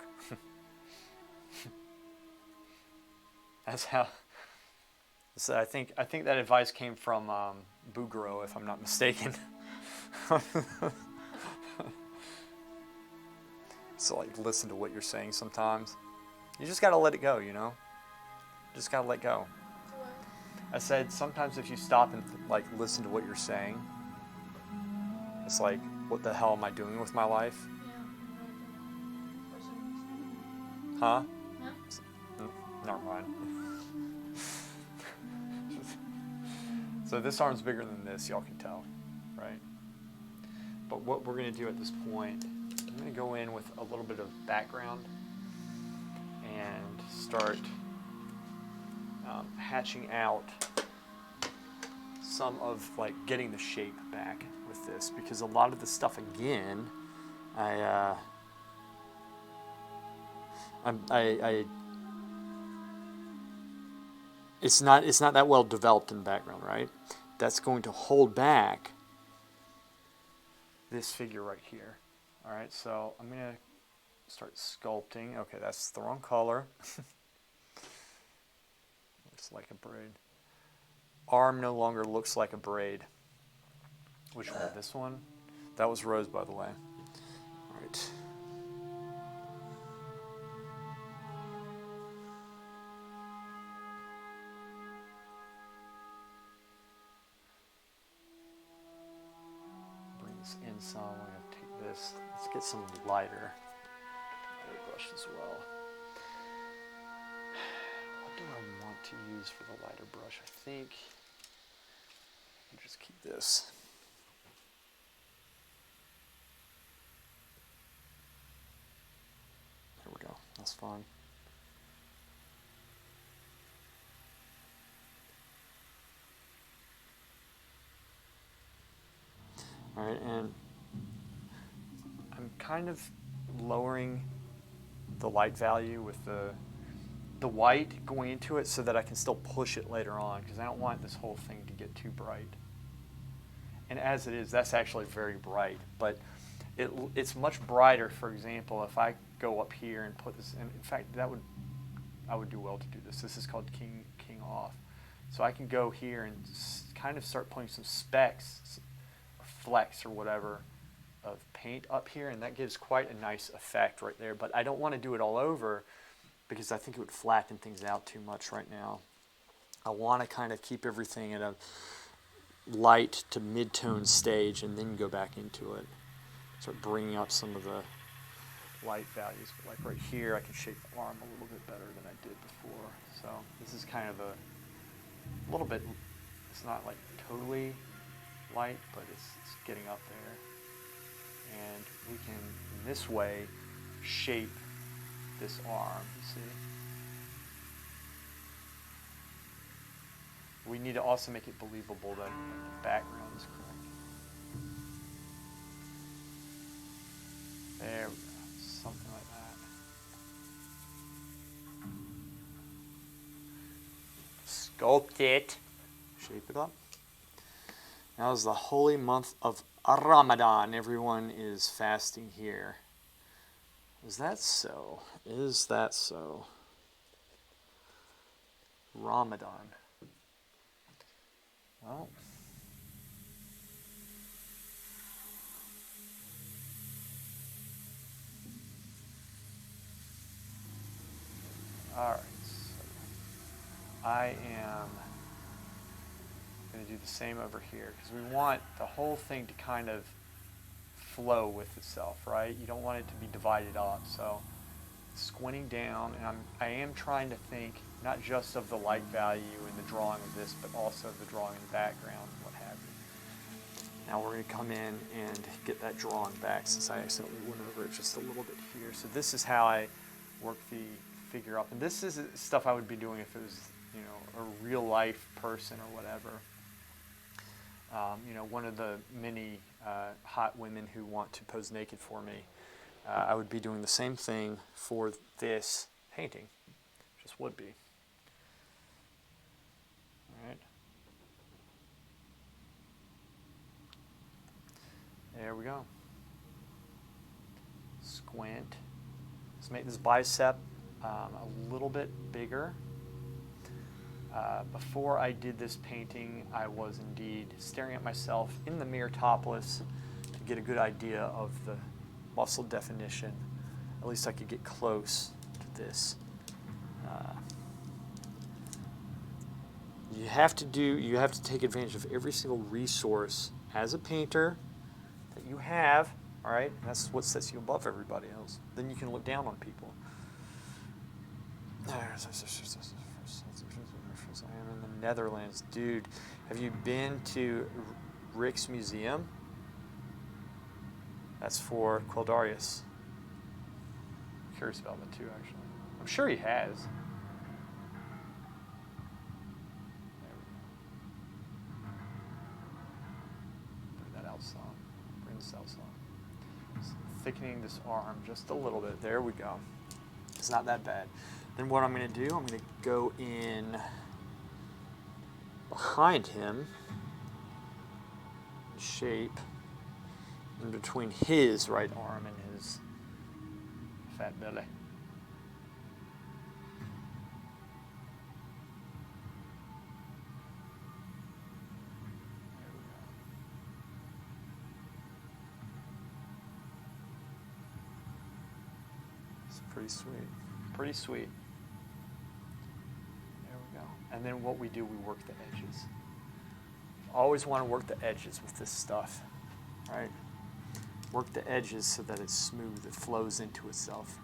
That's how. So I think that advice came from Bugaro, if I'm not mistaken. So like, listen to what you're saying sometimes. You just gotta let it go, you know. Just gotta let go. I said sometimes if you stop and like listen to what you're saying, it's like, what the hell am I doing with my life? Huh? Never mind. So this arm's bigger than this, y'all can tell, right? But what we're gonna do at this point, I'm gonna go in with a little bit of background and start hatching out some of like getting the shape back with this, because a lot of the stuff again, it's not that well developed in the background, right? That's going to hold back this figure right here. All right, so I'm gonna start sculpting. Okay, that's the wrong color. Looks like a braid. Arm no longer looks like a braid. Which one? This one? That was Rose, by the way. All right. Bring this in some. We're going to take this. Let's get some lighter brush as well. What do I want to use for the lighter brush? I think I'll just keep this. There we go. That's fine. All right, and I'm kind of lowering the light value with the white going into it so that I can still push it later on, because I don't want this whole thing to get too bright. And as it is, that's actually very bright, but it's much brighter. For example, if I go up here and put this in fact, I would do well to do this. This is called King Off. So I can go here and kind of start putting some specks, or flecks, or whatever, of paint up here, and that gives quite a nice effect right there. But I don't want to do it all over, because I think it would flatten things out too much right now. I want to kind of keep everything at a light to mid-tone stage and then go back into it. Start bringing up some of the light values. But like right here, I can shape the arm a little bit better than I did before. So this is kind of a little bit, it's not like totally light, but it's getting up there. And we can, in this way, shape this arm, you see. We need to also make it believable that the background is correct. There we go, something like that. Sculpt it. Shape it up. Now is the holy month of Ramadan. Everyone is fasting here. Is that so? Is that so? Ramadan. Well. Alright, so I am going to do the same over here because we want the whole thing to kind of flow with itself, right? You don't want it to be divided up. So squinting down, and I am trying to think not just of the light value in the drawing of this, but also the drawing in the background and what have you. Now we're going to come in and get that drawing back since I accidentally went over it just a little bit here. So this is how I work the figure up, and this is stuff I would be doing if it was, you know, a real life person or whatever. You know, one of the many hot women who want to pose naked for me, I would be doing the same thing for this painting. Just would be. All right. There we go. Squint. Let's make this bicep a little bit bigger. Before I did this painting, I was indeed staring at myself in the mirror topless to get a good idea of the muscle definition. At least I could get close to this. You have to take advantage of every single resource as a painter that you have, all right? And that's what sets you above everybody else. Then you can look down on people. I am in the Netherlands. Dude, have you been to Xerx Museum? That's for Quildarius. I'm curious about that too, actually. I'm sure he has. There we go. Bring that out some. Bring this out some. Just thickening this arm just a little bit. There we go. It's not that bad. Then what I'm going to do, I'm going to go in behind him, shape in between his right arm and his fat belly. There we go. It's pretty sweet. Pretty sweet. There we go. And then what we do, we work the edges. Always want to work the edges with this stuff, right? Work the edges so that it's smooth, it flows into itself.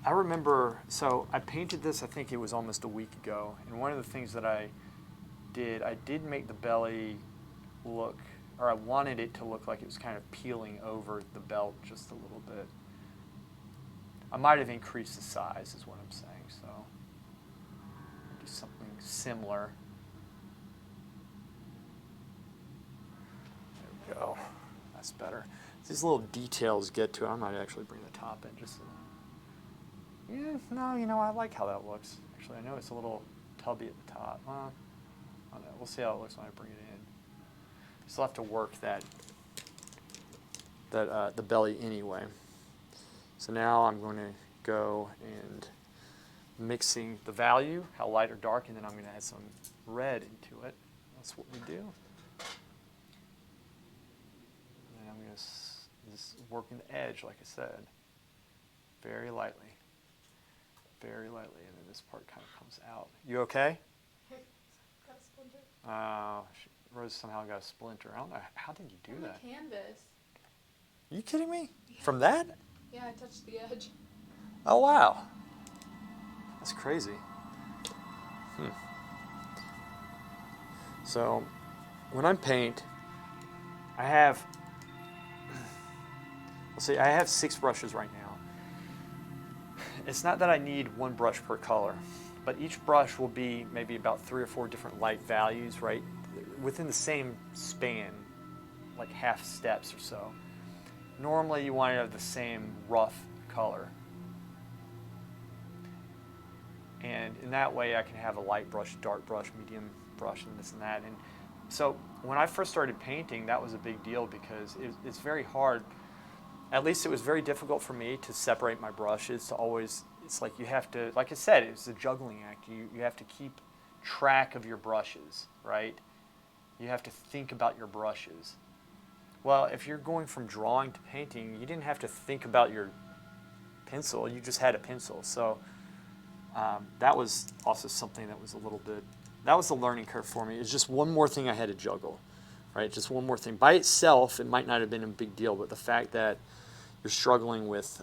I remember, so I painted this, I think it was almost a week ago, and one of the things that I did make the belly look, or I wanted it to look like it was kind of peeling over the belt just a little bit. I might have increased the size is what I'm saying, so do something similar. There we go. That's better. These little details get to it. I might actually bring the top in just so. Yeah, no, you know, I like how that looks. Actually, I know it's a little tubby at the top. I don't know. We'll see how it looks when I bring it in. Still have to work the belly anyway. So now I'm going to go and mixing the value, how light or dark, and then I'm going to add some red into it. That's what we do. And then I'm going to just working the edge, like I said, very lightly. Very lightly, and then this part kind of comes out. You okay? Got a splinter. Rose somehow got a splinter. I don't know. How did you do On that? the canvas. Are you kidding me? From that? Yeah, I touched the edge. Oh, wow. That's crazy. So, when I paint, I have 6 brushes right now. It's not that I need one brush per color, but each brush will be maybe about 3 or 4 different light values, right? Within the same span, like half steps or so. Normally you want to have the same rough color. And in that way I can have a light brush, dark brush, medium brush, and this and that. And so when I first started painting, that was a big deal because it's very hard. at least it was very difficult for me to separate my brushes, to always, it's like you have to, like I said, it's a juggling act. You have to keep track of your brushes, right? You have to think about your brushes. Well, if you're going from drawing to painting, you didn't have to think about your pencil. You just had a pencil. So that was also something that was a little bit, that was the learning curve for me. It's just one more thing I had to juggle, right? Just one more thing. By itself, it might not have been a big deal, but the fact that you're struggling with,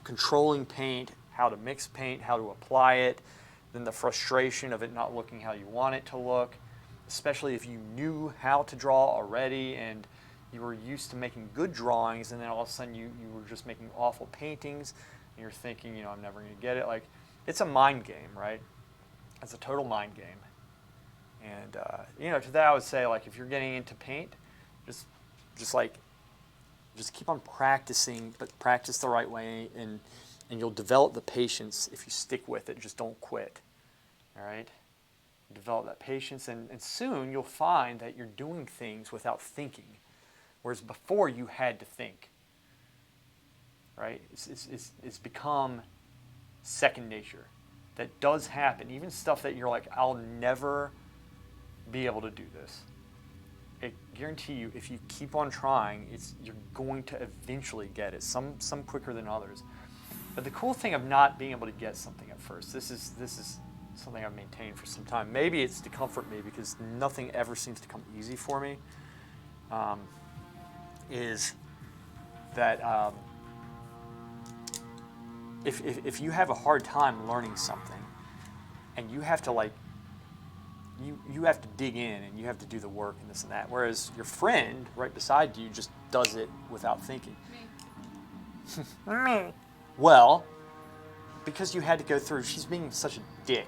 controlling paint, how to mix paint, how to apply it, then the frustration of it not looking how you want it to look, especially if you knew how to draw already and you were used to making good drawings, and then all of a sudden you were just making awful paintings, and you're thinking, I'm never going to get it. Like, it's a mind game, right? It's a total mind game. And, to that I would say, like, if you're getting into paint, just keep on practicing, but practice the right way, and you'll develop the patience if you stick with it. Just don't quit, all right? Develop that patience, and soon you'll find that you're doing things without thinking, whereas before you had to think, right? It's become second nature. That does happen. Even stuff that you're like, I'll never be able to do this. I guarantee you, if you keep on trying, you're going to eventually get it. Some quicker than others. But the cool thing of not being able to get something at first, this is something I've maintained for some time. Maybe it's to comfort me because nothing ever seems to come easy for me. Is that if you have a hard time learning something, and you have to you have to dig in and you have to do the work and this and that, whereas your friend right beside you just does it without thinking. Me. Well, because you had to go through, she's being such a dick,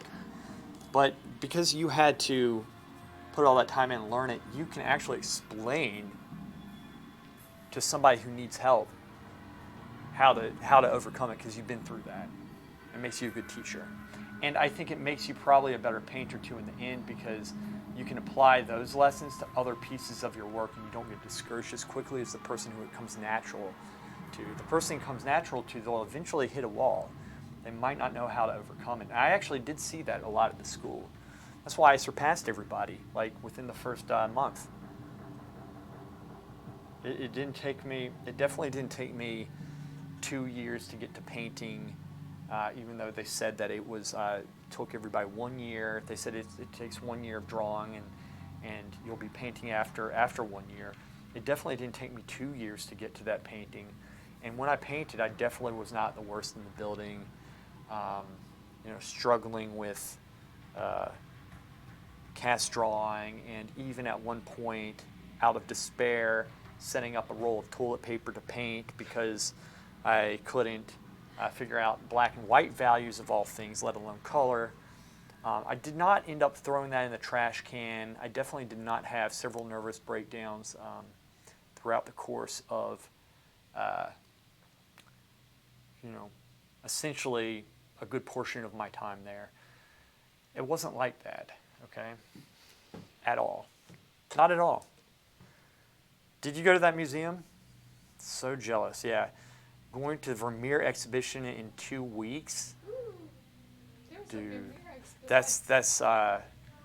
but because you had to put all that time in and learn it, you can actually explain to somebody who needs help how to overcome it, because you've been through that. It makes you a good teacher. And I think it makes you probably a better painter too in the end, because you can apply those lessons to other pieces of your work and you don't get discouraged as quickly as the person who it comes natural to. The person it comes natural to, they'll eventually hit a wall. They might not know how to overcome it. And I actually did see that a lot at the school. That's why I surpassed everybody, like within the first month. It definitely didn't take me 2 years to get to painting, even though they said that it was took everybody 1 year. They said it takes 1 year of drawing and you'll be painting after 1 year. It definitely didn't take me 2 years to get to that painting. And when I painted, I definitely was not the worst in the building, struggling with cast drawing, and even at one point, out of despair, setting up a roll of toilet paper to paint because I couldn't figure out black and white values of all things, let alone color. I did not end up throwing that in the trash can. I definitely did not have several nervous breakdowns throughout the course of, essentially a good portion of my time there. It wasn't like that, okay? At all. Not at all. Did you go to that museum? So jealous, yeah. Going to the Vermeer exhibition in 2 weeks? Ooh, there was a Dude, Vermeer expo. that's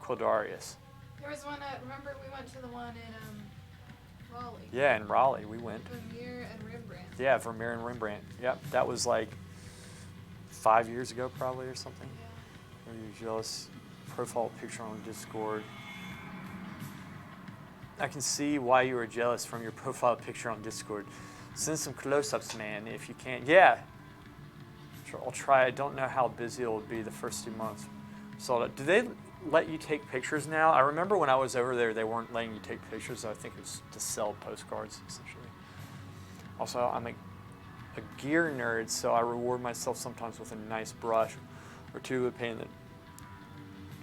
Quildarius. There was one remember we went to the one in Raleigh. Yeah, in Raleigh we went. Vermeer and Rembrandt. Yeah, Vermeer and Rembrandt. Yep, that was like 5 years ago probably or something. Yeah. Are you jealous? Profile picture on Discord. I can see why you were jealous from your profile picture on Discord. Send some close-ups, man, if you can. Yeah, sure, I'll try. I don't know how busy it will be the first 2 months. So, do they let you take pictures now? I remember when I was over there, they weren't letting you take pictures. I think it was to sell postcards, essentially. Also, I'm a gear nerd, so I reward myself sometimes with a nice brush or two of paint that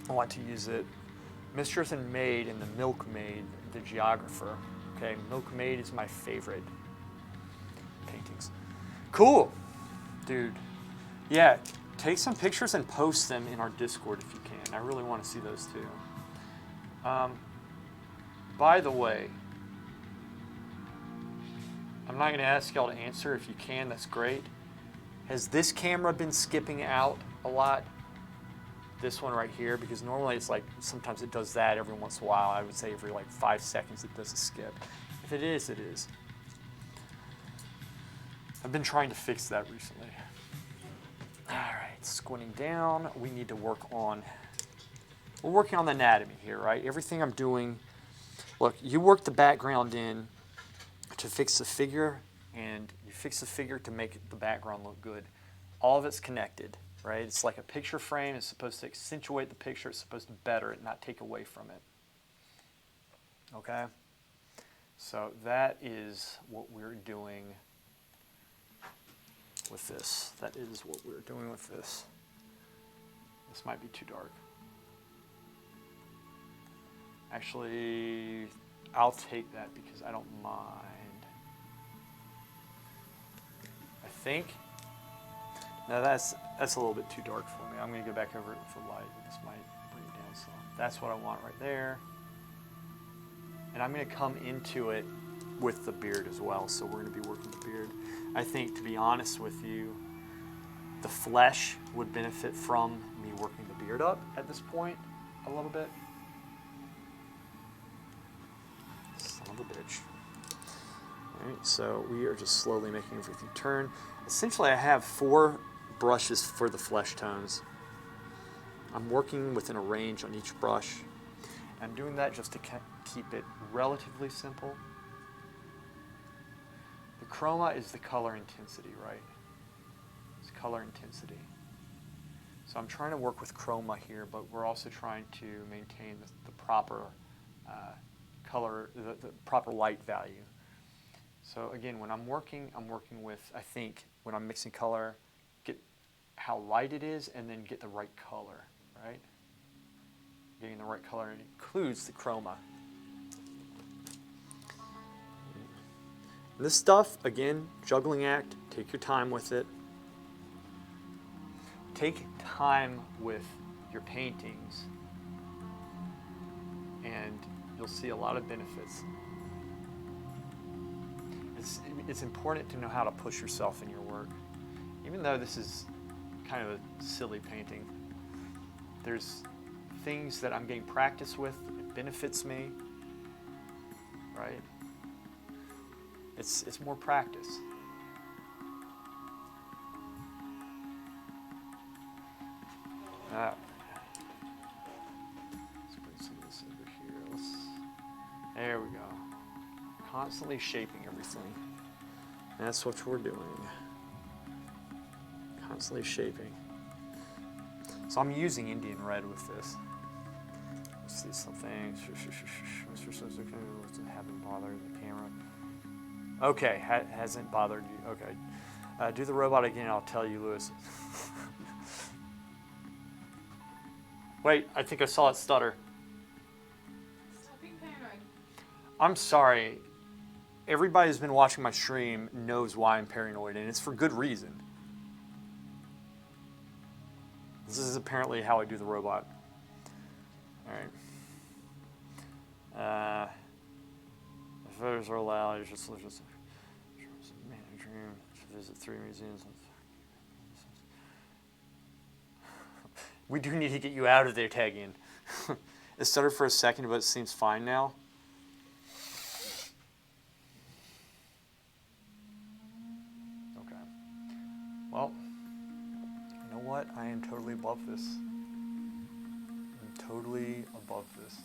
I want to use it. Mistress and Maid and the Milkmaid, the Geographer. Okay, Milkmaid is my favorite paintings. Cool, dude. Yeah, take some pictures and post them in our Discord if you can. I really want to see those too. By the way, I'm not going to ask y'all to answer. If you can, that's great. Has this camera been skipping out a lot? This one right here, because normally it's like, sometimes it does that every once in a while. I would say every like 5 seconds it does a skip. If it is, it is. I've been trying to fix that recently. All right, squinting down. We need to work on, we're working on the anatomy here, right? Everything I'm doing, look, you work the background in to fix the figure, and you fix the figure to make the background look good. All of it's connected, right? It's like a picture frame. It's supposed to accentuate the picture. It's supposed to better it, not take away from it. Okay? So that is what we're doing with this. That is what we're doing with this. This might be too dark. Actually, I'll take that because I don't mind. I think. No, that's a little bit too dark for me. I'm going to go back over it with the light. This might bring it down some. That's what I want right there. And I'm going to come into it with the beard as well. So we're going to be working the beard. I think, to be honest with you, the flesh would benefit from me working the beard up at this point a little bit. Son of a bitch. All right, so we are just slowly making everything turn. Essentially, I have 4 brushes for the flesh tones. I'm working within a range on each brush. I'm doing that just to keep it relatively simple. The chroma is the color intensity, right? It's color intensity. So I'm trying to work with chroma here, but we're also trying to maintain the proper color, the proper light value. So again, when I'm working with, I think, when I'm mixing color, get how light it is and then get the right color, right? Getting the right color includes the chroma. This stuff, again, juggling act, take your time with it. Take time with your paintings and you'll see a lot of benefits. It's important to know how to push yourself in your work. Even though this is kind of a silly painting, there's things that I'm getting practice with. It benefits me, right? It's more practice. Let's bring some of this over here. There we go. Constantly shaping everything. That's what we're doing. Constantly shaping. So I'm using Indian red with this. Let's see something. Haven't bothered the camera. Okay, hasn't bothered you. Okay. Do the robot again, I'll tell you, Lewis. Wait, I think I saw it stutter. Stop being paranoid. I'm sorry. Everybody who's been watching my stream knows why I'm paranoid, and it's for good reason. This is apparently how I do the robot. All right. The photos are allowed. You just dream to visit 3 museums. We do need to get you out of there, Tagian. It stuttered for a second, but it seems fine now. Okay. Well, you know what? I am totally above this. I'm totally above this.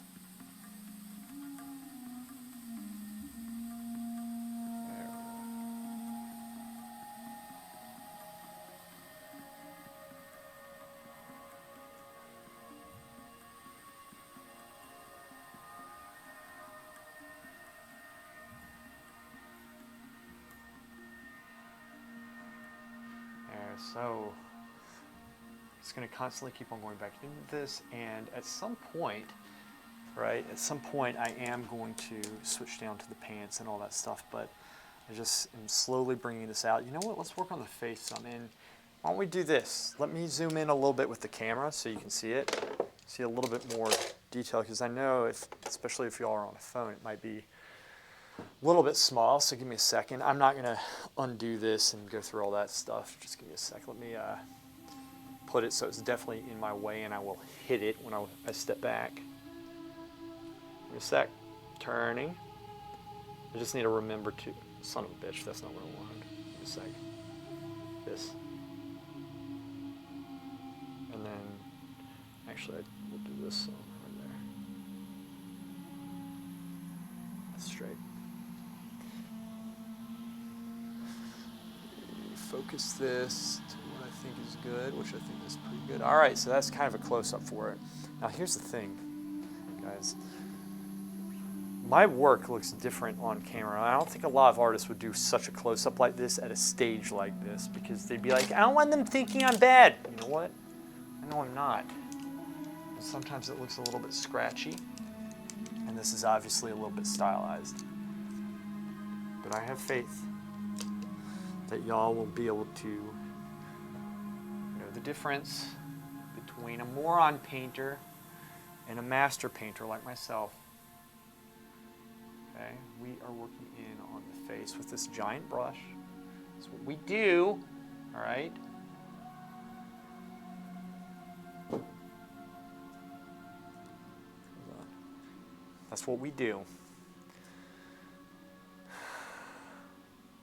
So it's going to constantly keep on going back into this, and at some point, right, at some point I am going to switch down to the pants and all that stuff, but I just am slowly bringing this out. You know what, let's work on the face some. And why don't we do this? Let me zoom in a little bit with the camera so you can see it, see a little bit more detail, because I know, especially if you all are on a phone, it might be a little bit small, so give me a second. I'm not going to undo this and go through all that stuff. Just give me a sec. Let me put it so it's definitely in my way, and I will hit it when I step back. Give me a sec. Turning. I just need to remember to... Son of a bitch, that's not what I wanted. Give me a sec. This. And then... Actually, we'll do this right there. That's straight. Focus this to what I think is good, which I think is pretty good. All right, so that's kind of a close-up for it. Now, here's the thing, guys. My work looks different on camera. I don't think a lot of artists would do such a close-up like this at a stage like this because they'd be like, I don't want them thinking I'm bad. You know what? I know I'm not. And sometimes it looks a little bit scratchy, and this is obviously a little bit stylized. But I have faith that y'all will be able to know the difference between a moron painter and a master painter like myself. Okay, we are working in on the face with this giant brush. That's what we do, all right? That's what we do.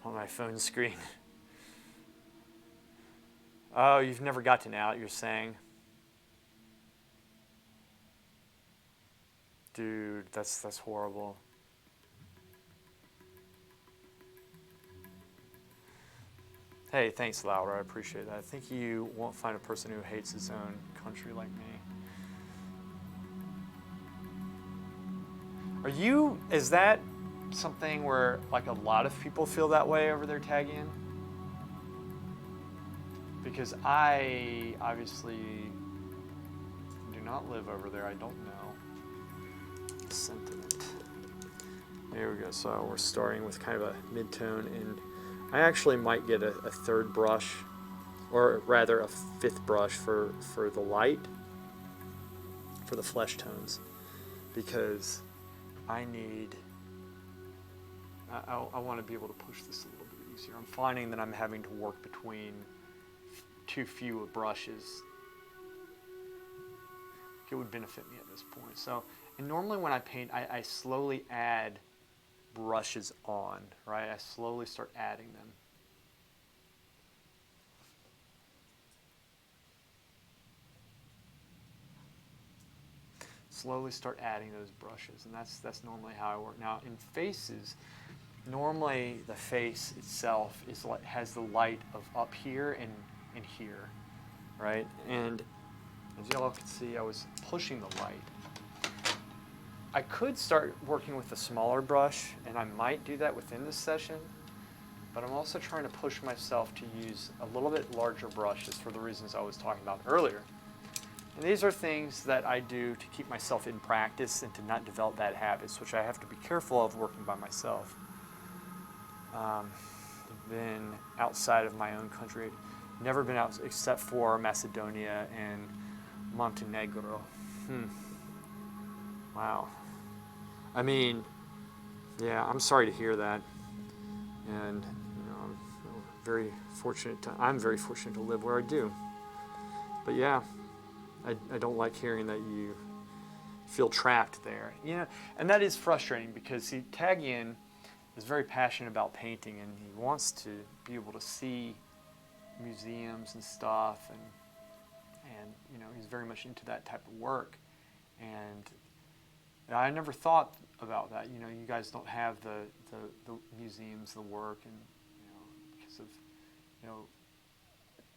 On my phone screen. Oh, you've never gotten out, you're saying? Dude, that's horrible. Hey, thanks, Laura. I appreciate that. I think you won't find a person who hates his own country like me. Is that something where like a lot of people feel that way over their tag-in? Because I obviously do not live over there. I don't know. Sentiment. There we go. So we're starting with kind of a mid-tone, and I actually might get a third brush, or rather a fifth brush for the light, for the flesh tones, because I want to be able to push this a little bit easier. I'm finding that I'm having to work between too few brushes. It would benefit me at this point. So, and normally when I paint, I slowly add brushes on, right? I slowly start adding them. Slowly start adding those brushes, and that's normally how I work. Now in faces, normally the face itself has the light of up here and here, right? And as y'all can see, I was pushing the light. I could start working with a smaller brush, and I might do that within this session, but I'm also trying to push myself to use a little bit larger brushes for the reasons I was talking about earlier. And these are things that I do to keep myself in practice and to not develop bad habits, which I have to be careful of working by myself. Been outside of my own country. Never been out except for Macedonia and Montenegro. Wow. I mean, yeah, I'm sorry to hear that. And I'm very fortunate to live where I do. But yeah, I don't like hearing that you feel trapped there. And that is frustrating because see, Tag-In is very passionate about painting, and he wants to be able to see museums and stuff, and he's very much into that type of work. And I never thought about that. You guys don't have the museums, the work, and because of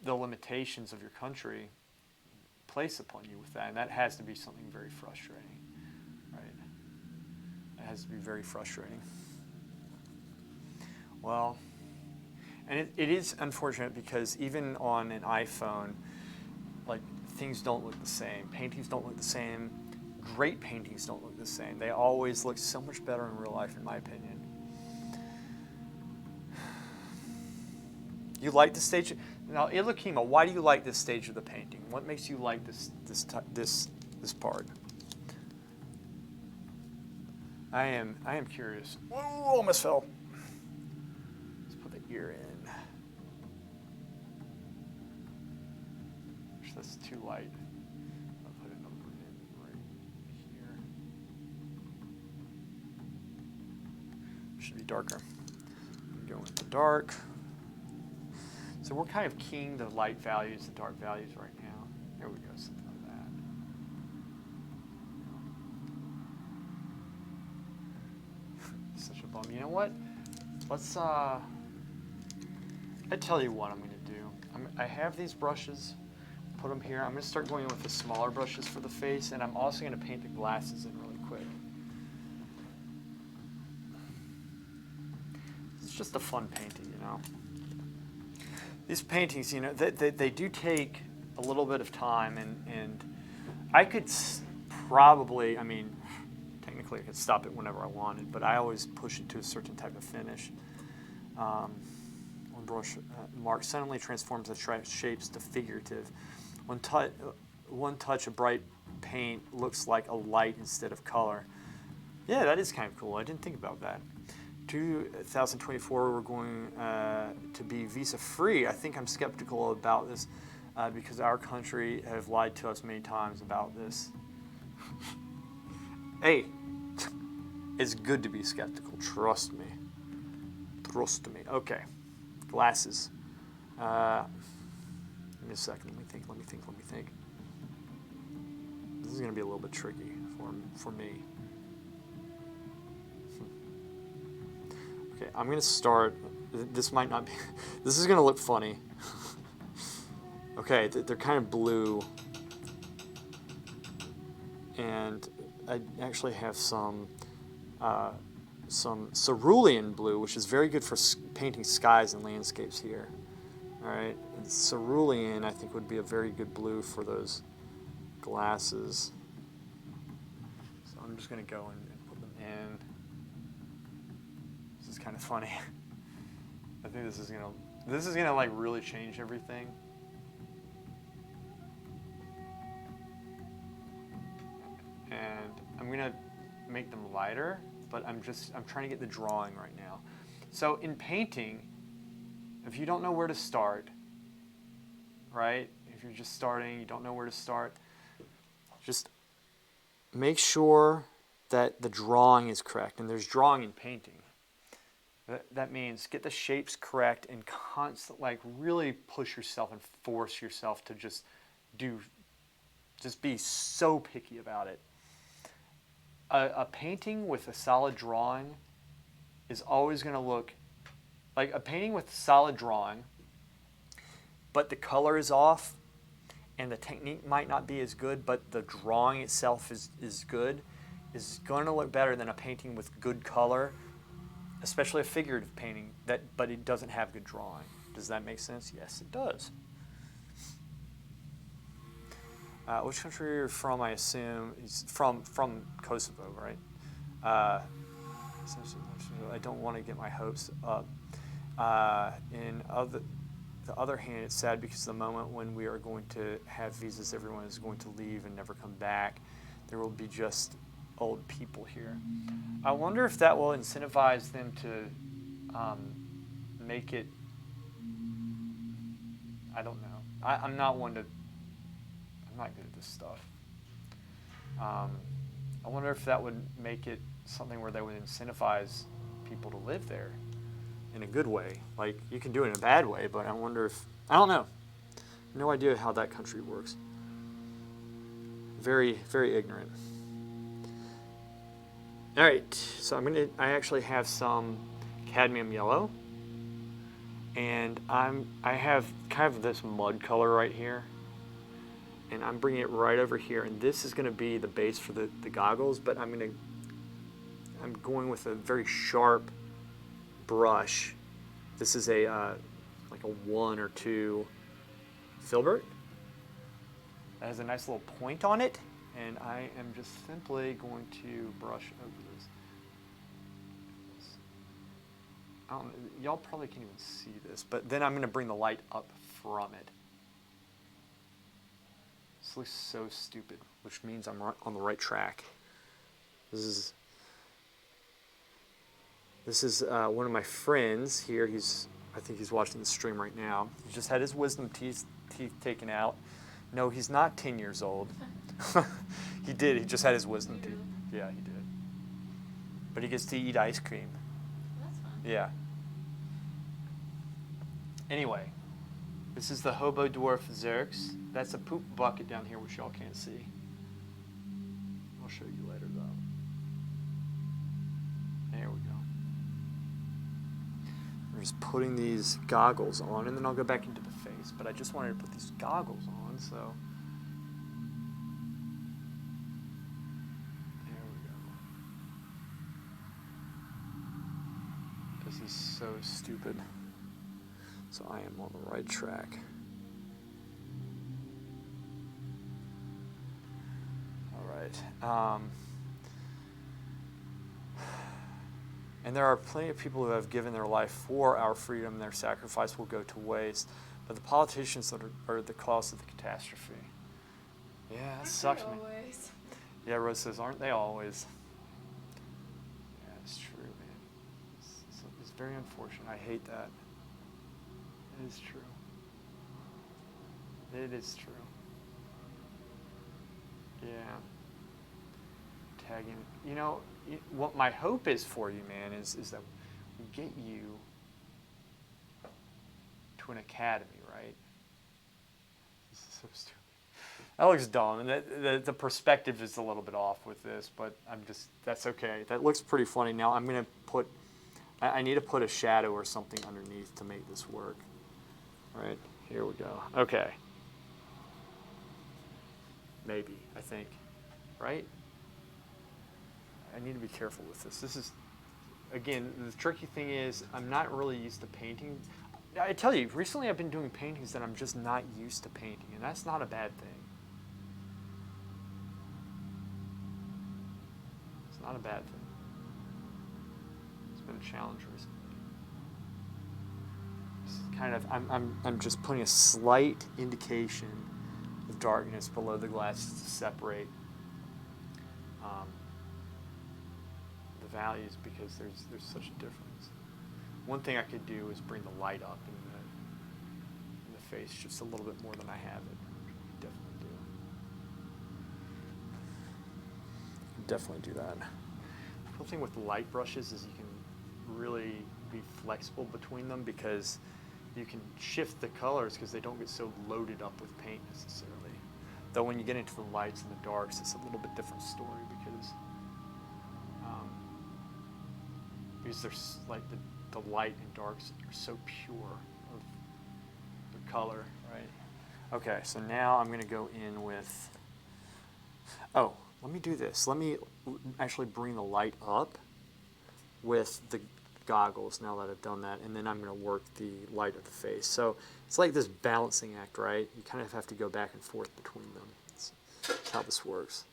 the limitations of your country place upon you with that, and that has to be something very frustrating, right? It has to be very frustrating. Well, and it is unfortunate because even on an iPhone, like, things don't look the same. Paintings don't look the same. Great paintings don't look the same. They always look so much better in real life, in my opinion. You like the stage? Now, Ilakima, why do you like this stage of the painting? What makes you like this part? I am curious. Whoa, almost fell. Let's put the ear in. Gosh, that's too light. I'll put another one in right here. Should be darker. Go into dark. So we're kind of keying the light values, the dark values right now. There we go, something like that. Such a bum. You know what? Let's, I tell you what I'm going to do. I have these brushes, put them here. I'm going to start going in with the smaller brushes for the face, and I'm also going to paint the glasses in really quick. It's just a fun painting, you know. These paintings, you know, they do take a little bit of time, and I could probably, I mean, technically I could stop it whenever I wanted, but I always push it to a certain type of finish. One brush mark suddenly transforms the shapes to figurative. One touch of bright paint looks like a light instead of color. Yeah, that is kind of cool. I didn't think about that. 2024, we're going to be visa-free. I think I'm skeptical about this because our country have lied to us many times about this. Hey, it's good to be skeptical. Trust me. Trust me. Okay, glasses. Give me a second. Let me think. This is going to be a little bit tricky for me. Okay, I'm going to start. This might not be. This is going to look funny. Okay, they're kind of blue. And I actually have some cerulean blue, which is very good for painting skies and landscapes here. All right, and cerulean I think would be a very good blue for those glasses. So I'm just going to go and put them in. This is kind of funny. I think this is gonna like really change everything. And I'm gonna make them lighter, but I'm trying to get the drawing right now. So in painting, if you don't know where to start, right? If you're just starting, you don't know where to start, just make sure that the drawing is correct. And there's drawing in painting. That means get the shapes correct and like really push yourself and force yourself to just be so picky about it. A painting with a solid drawing is always going to look like a painting with solid drawing, but the color is off and the technique might not be as good, but the drawing itself is good, is going to look better than a painting with good color, especially a figurative painting, but it doesn't have good drawing. Does that make sense? Yes, it does. Which country are you from? I assume he's from Kosovo, right? I don't want to get my hopes up. The other hand, it's sad because the moment when we are going to have visas, everyone is going to leave and never come back. There will be just old people here. I wonder if that will incentivize them to make it. I don't know. I'm not good at this stuff. I wonder if that would make it something where they would incentivize people to live there in a good way. Like, you can do it in a bad way, but I wonder if, I don't know. No idea how that country works. Very, very ignorant. All right, so I actually have some cadmium yellow, and I have kind of this mud color right here, and I'm bringing it right over here, and this is going to be the base for the goggles, but I'm going with a very sharp brush. This is like a 1 or 2 filbert. That has a nice little point on it, and I am just simply going to brush over this. Y'all probably can't even see this, but then I'm going to bring the light up from it. This looks so stupid, which means I'm on the right track. This This is one of my friends here. I think he's watching the stream right now. He just had his wisdom teeth taken out. No, he's not 10 years old. He did. He just had his wisdom teeth. Yeah, he did. But he gets to eat ice cream. That's fun. Yeah. Anyway, this is the hobo dwarf Xerx. That's a poop bucket down here, which y'all can't see. I'll show you later, though. There we go. I'm just putting these goggles on, and then I'll go back into the face. But I just wanted to put these goggles on, so... There we go. This is so stupid. So I am on the right track. All right. And there are plenty of people who have given their life for our freedom. Their sacrifice will go to waste. But the politicians are the cause of the catastrophe. Yeah, that sucks, man. Always. Yeah, Rose says, aren't they always? Yeah, it's true, man. It's very unfortunate. I hate that. It is true. It is true. Yeah. Tagging. You know, what my hope is for you, man, is that we get you to an academy, right? This is so stupid. That looks dumb, and the perspective is a little bit off with this, but that's okay. That looks pretty funny. Now I'm going to put, I need to put a shadow or something underneath to make this work. All right, here we go. Okay. Maybe, I think, right? I need to be careful with this. This is, again, the tricky thing is I'm not really used to painting. I tell you, recently I've been doing paintings that I'm just not used to painting, and that's not a bad thing. It's not a bad thing. It's been a challenge recently. It's kind of, I'm just putting a slight indication of darkness below the glasses to separate the values, because there's such a difference. One thing I could do is bring the light up in the face just a little bit more than I have it. Definitely do. Definitely do that. The cool thing with light brushes is you can really be flexible between them, because you can shift the colors because they don't get so loaded up with paint necessarily. Though when you get into the lights and the darks, it's a little bit different story, because there's like the light and darks are so pure of the color, right? Okay, so now I'm going to go in with, oh, let me do this. Let me actually bring the light up with the goggles now that I've done that, and then I'm going to work the light of the face. So it's like this balancing act, right? You kind of have to go back and forth between them. That's how this works.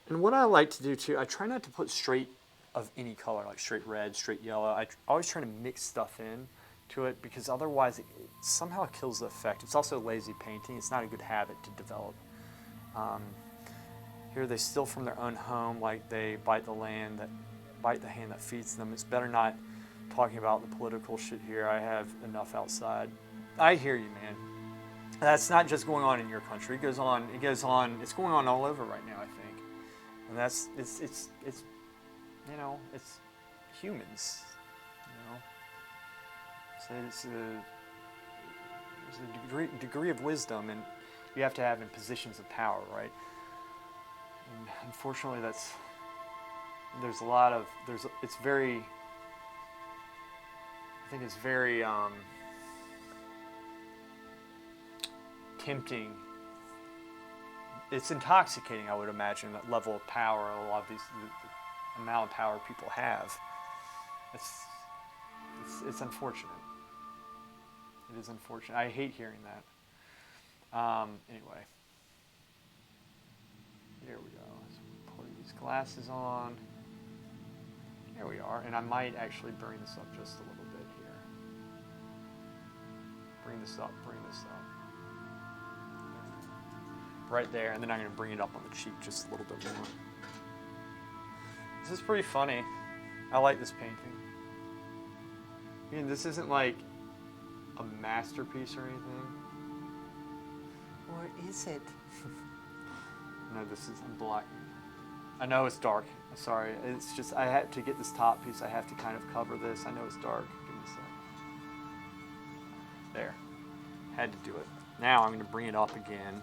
And what I like to do too, I try not to put straight of any color, like straight red, straight yellow. I always try to mix stuff in to it, because otherwise it somehow kills the effect. It's also lazy painting. It's not a good habit to develop. Here they steal from their own home, like they bite the hand that feeds them. It's better not talking about the political shit here. I have enough outside. I hear you, man. That's not just going on in your country. It goes on. It's going on all over right now, I think. And it's you know, it's humans, you know. So there's a degree of wisdom, and you have to have in positions of power, right? And unfortunately, it's very tempting. It's intoxicating, I would imagine, that level of power, a lot of the amount of power people have. It's unfortunate. It is unfortunate. I hate hearing that. Anyway. Here we go. Let's put these glasses on. Here we are. And I might actually bring this up just a little bit here. Bring this up. Right there. And then I'm going to bring it up on the cheek just a little bit more. This is pretty funny. I like this painting. I mean, this isn't like a masterpiece or anything. Or is it? No, this is black. I know it's dark. I'm sorry. It's just I had to get this top piece. I have to kind of cover this. I know it's dark. Give me a sec. There. Had to do it. Now I'm going to bring it up again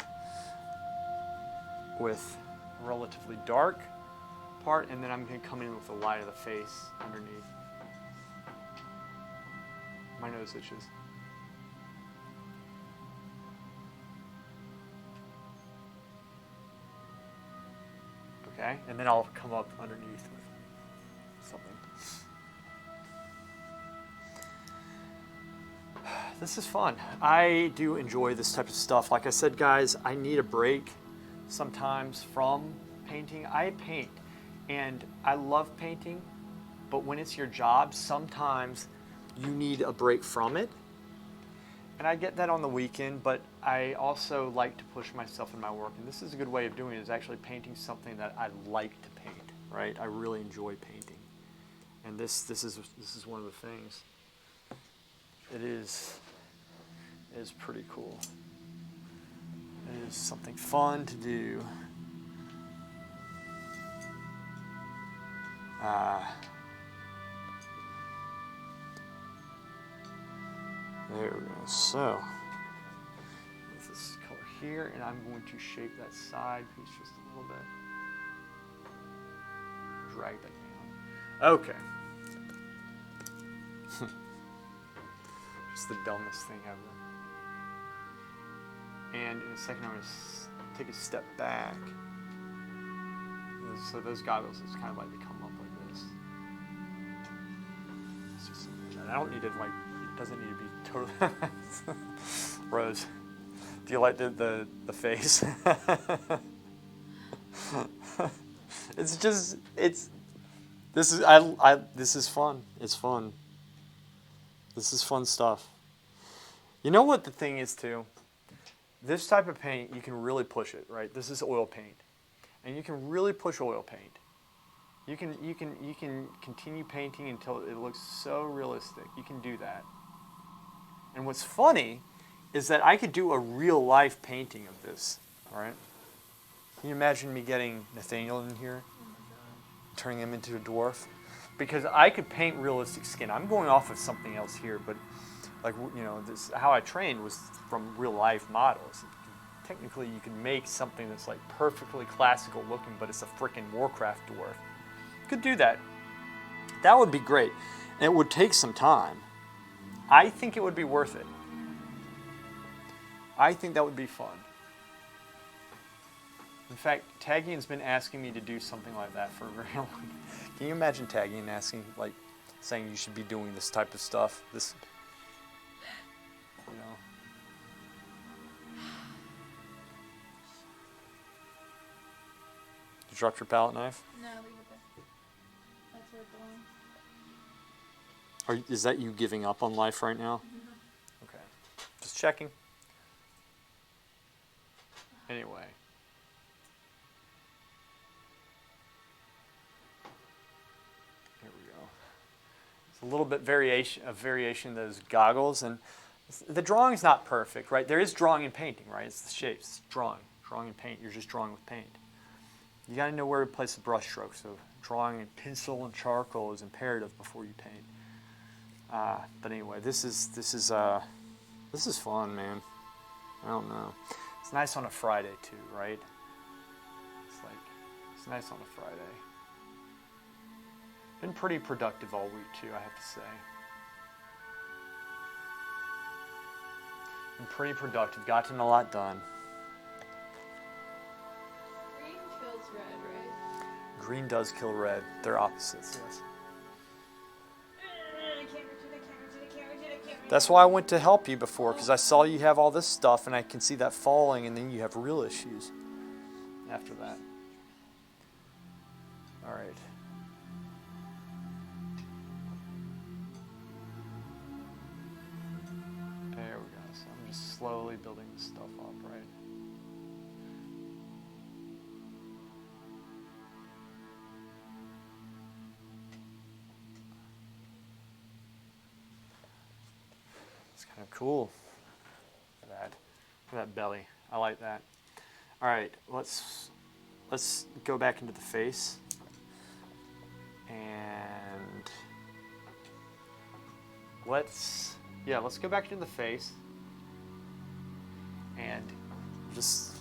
with a relatively dark part, and then I'm going to come in with the light of the face underneath. My nose itches. Okay, and then I'll come up underneath with something. This is fun. I do enjoy this type of stuff. Like I said, guys, I need a break sometimes from painting. I paint, and I love painting, but when it's your job, sometimes you need a break from it. And I get that on the weekend, but I also like to push myself in my work. And this is a good way of doing it, is actually painting something that I like to paint, right? I really enjoy painting. And this is one of the things. It is pretty cool. It is something fun to do. There we go. So, with this color here, and I'm going to shape that side piece just a little bit. Drag that down. Okay. Just the dumbest thing ever. And in a second, I'm going to take a step back. So those goggles, it's kind of like they come up like this. It's just something like that. I don't need it like, it doesn't need to be totally. Rose, do you like the face? It's just, this is fun. It's fun. This is fun stuff. You know what the thing is too? This type of paint, you can really push it, right? This is oil paint. And you can really push oil paint. You can continue painting until it looks so realistic. You can do that. And what's funny is that I could do a real life painting of this, all right? Can you imagine me getting Nathaniel in here? Turning him into a dwarf? Because I could paint realistic skin. I'm going off of something else here, but like, you know, this, how I trained was from real life models. Technically, you can make something that's like perfectly classical looking, but it's a freaking Warcraft dwarf. Could do that. That would be great. And it would take some time. I think it would be worth it. I think that would be fun. In fact, Tagian's been asking me to do something like that for a very long time. Can you imagine Tagian asking, like, saying you should be doing this type of stuff? This, you know. Did you drop your palette knife? No, leave it there. That's where it belongs. Is that you giving up on life right now? Mm-hmm. Okay. Just checking. Anyway. Here we go. It's a little bit variation of those goggles, and the drawing's not perfect, right? There is drawing and painting, right? It's the shapes, it's drawing and paint. You're just drawing with paint. You got to know where to place the brush stroke. So drawing in pencil and charcoal is imperative before you paint. But anyway, this is fun, man. I don't know. It's nice on a Friday too, right? It's nice on a Friday. Been pretty productive all week too, I have to say. Been pretty productive. Gotten a lot done. Green kills red, right? Green does kill red. They're opposites, yes. That's why I went to help you before, because I saw you have all this stuff, and I can see that falling, and then you have real issues after that. All right. There we go. So I'm just slowly building this stuff up, right? Kind of cool. That belly. I like that. All right, let's go back into the face. And let's go back into the face. And just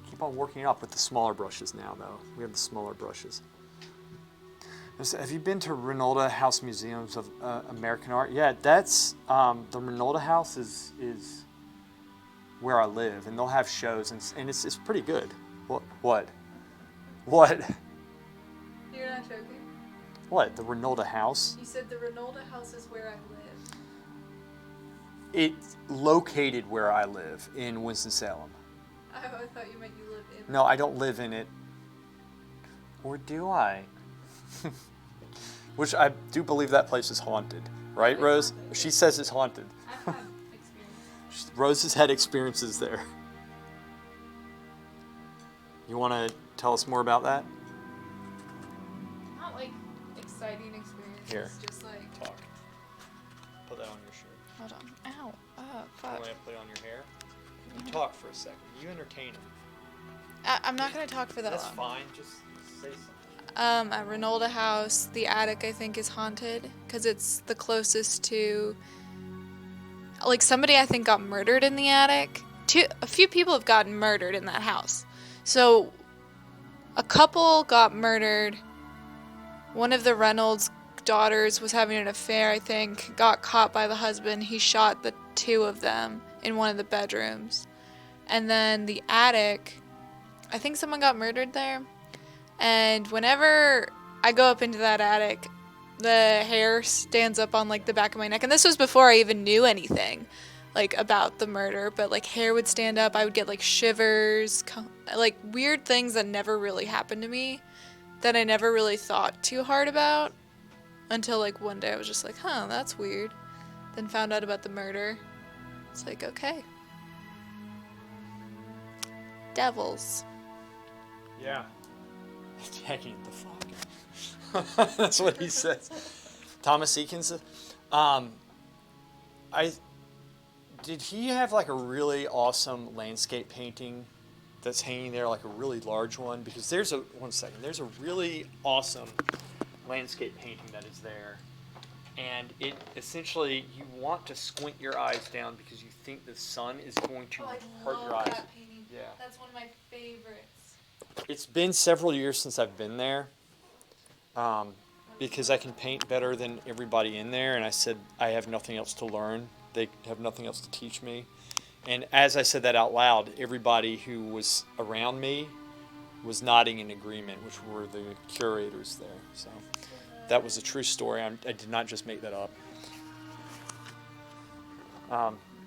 keep on working up with the smaller brushes now, though. We have the smaller brushes. Have you been to Reynolda House Museums of American Art? Yeah, that's the Reynolda House is where I live, and they'll have shows, and it's pretty good. What? You're not joking? What? The Reynolda House? You said the Reynolda House is where I live. It's located where I live in Winston-Salem. I thought you meant you lived in. No, I don't live in it. Or do I? Which I do believe that place is haunted, right, It's Rose? haunted. She says it's haunted. I've had experience. Rose has had experiences there. You want to tell us more about that? Not like exciting experiences. Here. Just like. Talk. Put that on your shirt. Hold on. Ow. Oh, You fuck. want to put it on your hair? You talk for a second. You entertain them. I'm not gonna talk for that That's long. fine. Just say something. At Reynolda House, the attic I think is haunted because it's the closest to. Like somebody I think got murdered in the attic. A few people have gotten murdered in that house. So, a couple got murdered. One of the Reynolds daughters was having an affair, I think, got caught by the husband. He shot the two of them in one of the bedrooms. And then the attic, I think someone got murdered there. And whenever I go up into that attic, the hair stands up on like the back of my neck. And this was before I even knew anything like about the murder, but like hair would stand up. I would get like shivers, like weird things that never really happened to me that I never really thought too hard about until like one day I was just like, huh, that's weird. Then found out about the murder. It's like, okay. Devils. Yeah. Taking the fuck. That's what he says. Thomas Eakins. Did he have like a really awesome landscape painting that's hanging there, like a really large one? Because there's a really awesome landscape painting that is there, and it essentially you want to squint your eyes down because you think the sun is going to hurt your eyes. That painting. Yeah. That's one of my favorites. It's been several years since I've been there, because I can paint better than everybody in there, and I said I have nothing else to learn. They have nothing else to teach me. And as I said that out loud, everybody who was around me was nodding in agreement, which were the curators there. So that was a true story. I did not just make that up.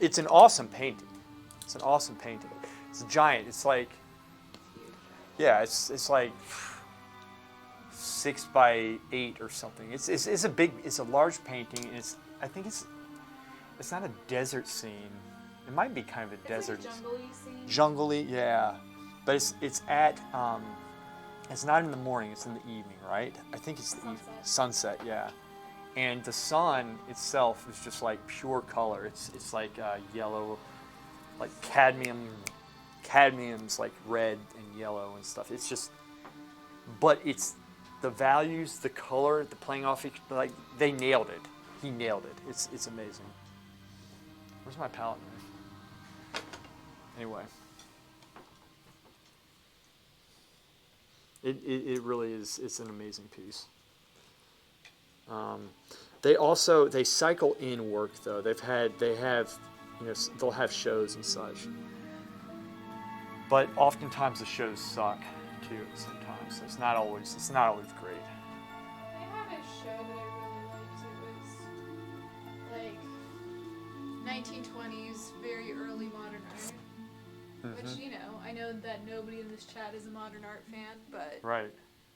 It's an awesome painting. It's an awesome painting. It's giant. It's like, yeah, it's like 6 by 8 or something. It's a large painting. And I think it's not a desert scene. It might be kind of a desert. Like a jungle-y scene. Jungle-y, yeah. But it's at it's not in the morning. It's in the evening, right? I think it's the sunset, yeah. And the sun itself is just like pure color. It's like yellow, like cadmium's like red and yellow and stuff. It's just, but it's the values, the color, the playing off, like they nailed it. He nailed it. It's amazing. Where's my palette knife? Anyway. It really is, it's an amazing piece. They cycle in work though. They'll have shows and such. But oftentimes the shows suck too at the same time. So it's not always great. They have a show that I really liked. It was like 1920s, very early modern art. Which, you know, I know that nobody in this chat is a modern art fan, but Right.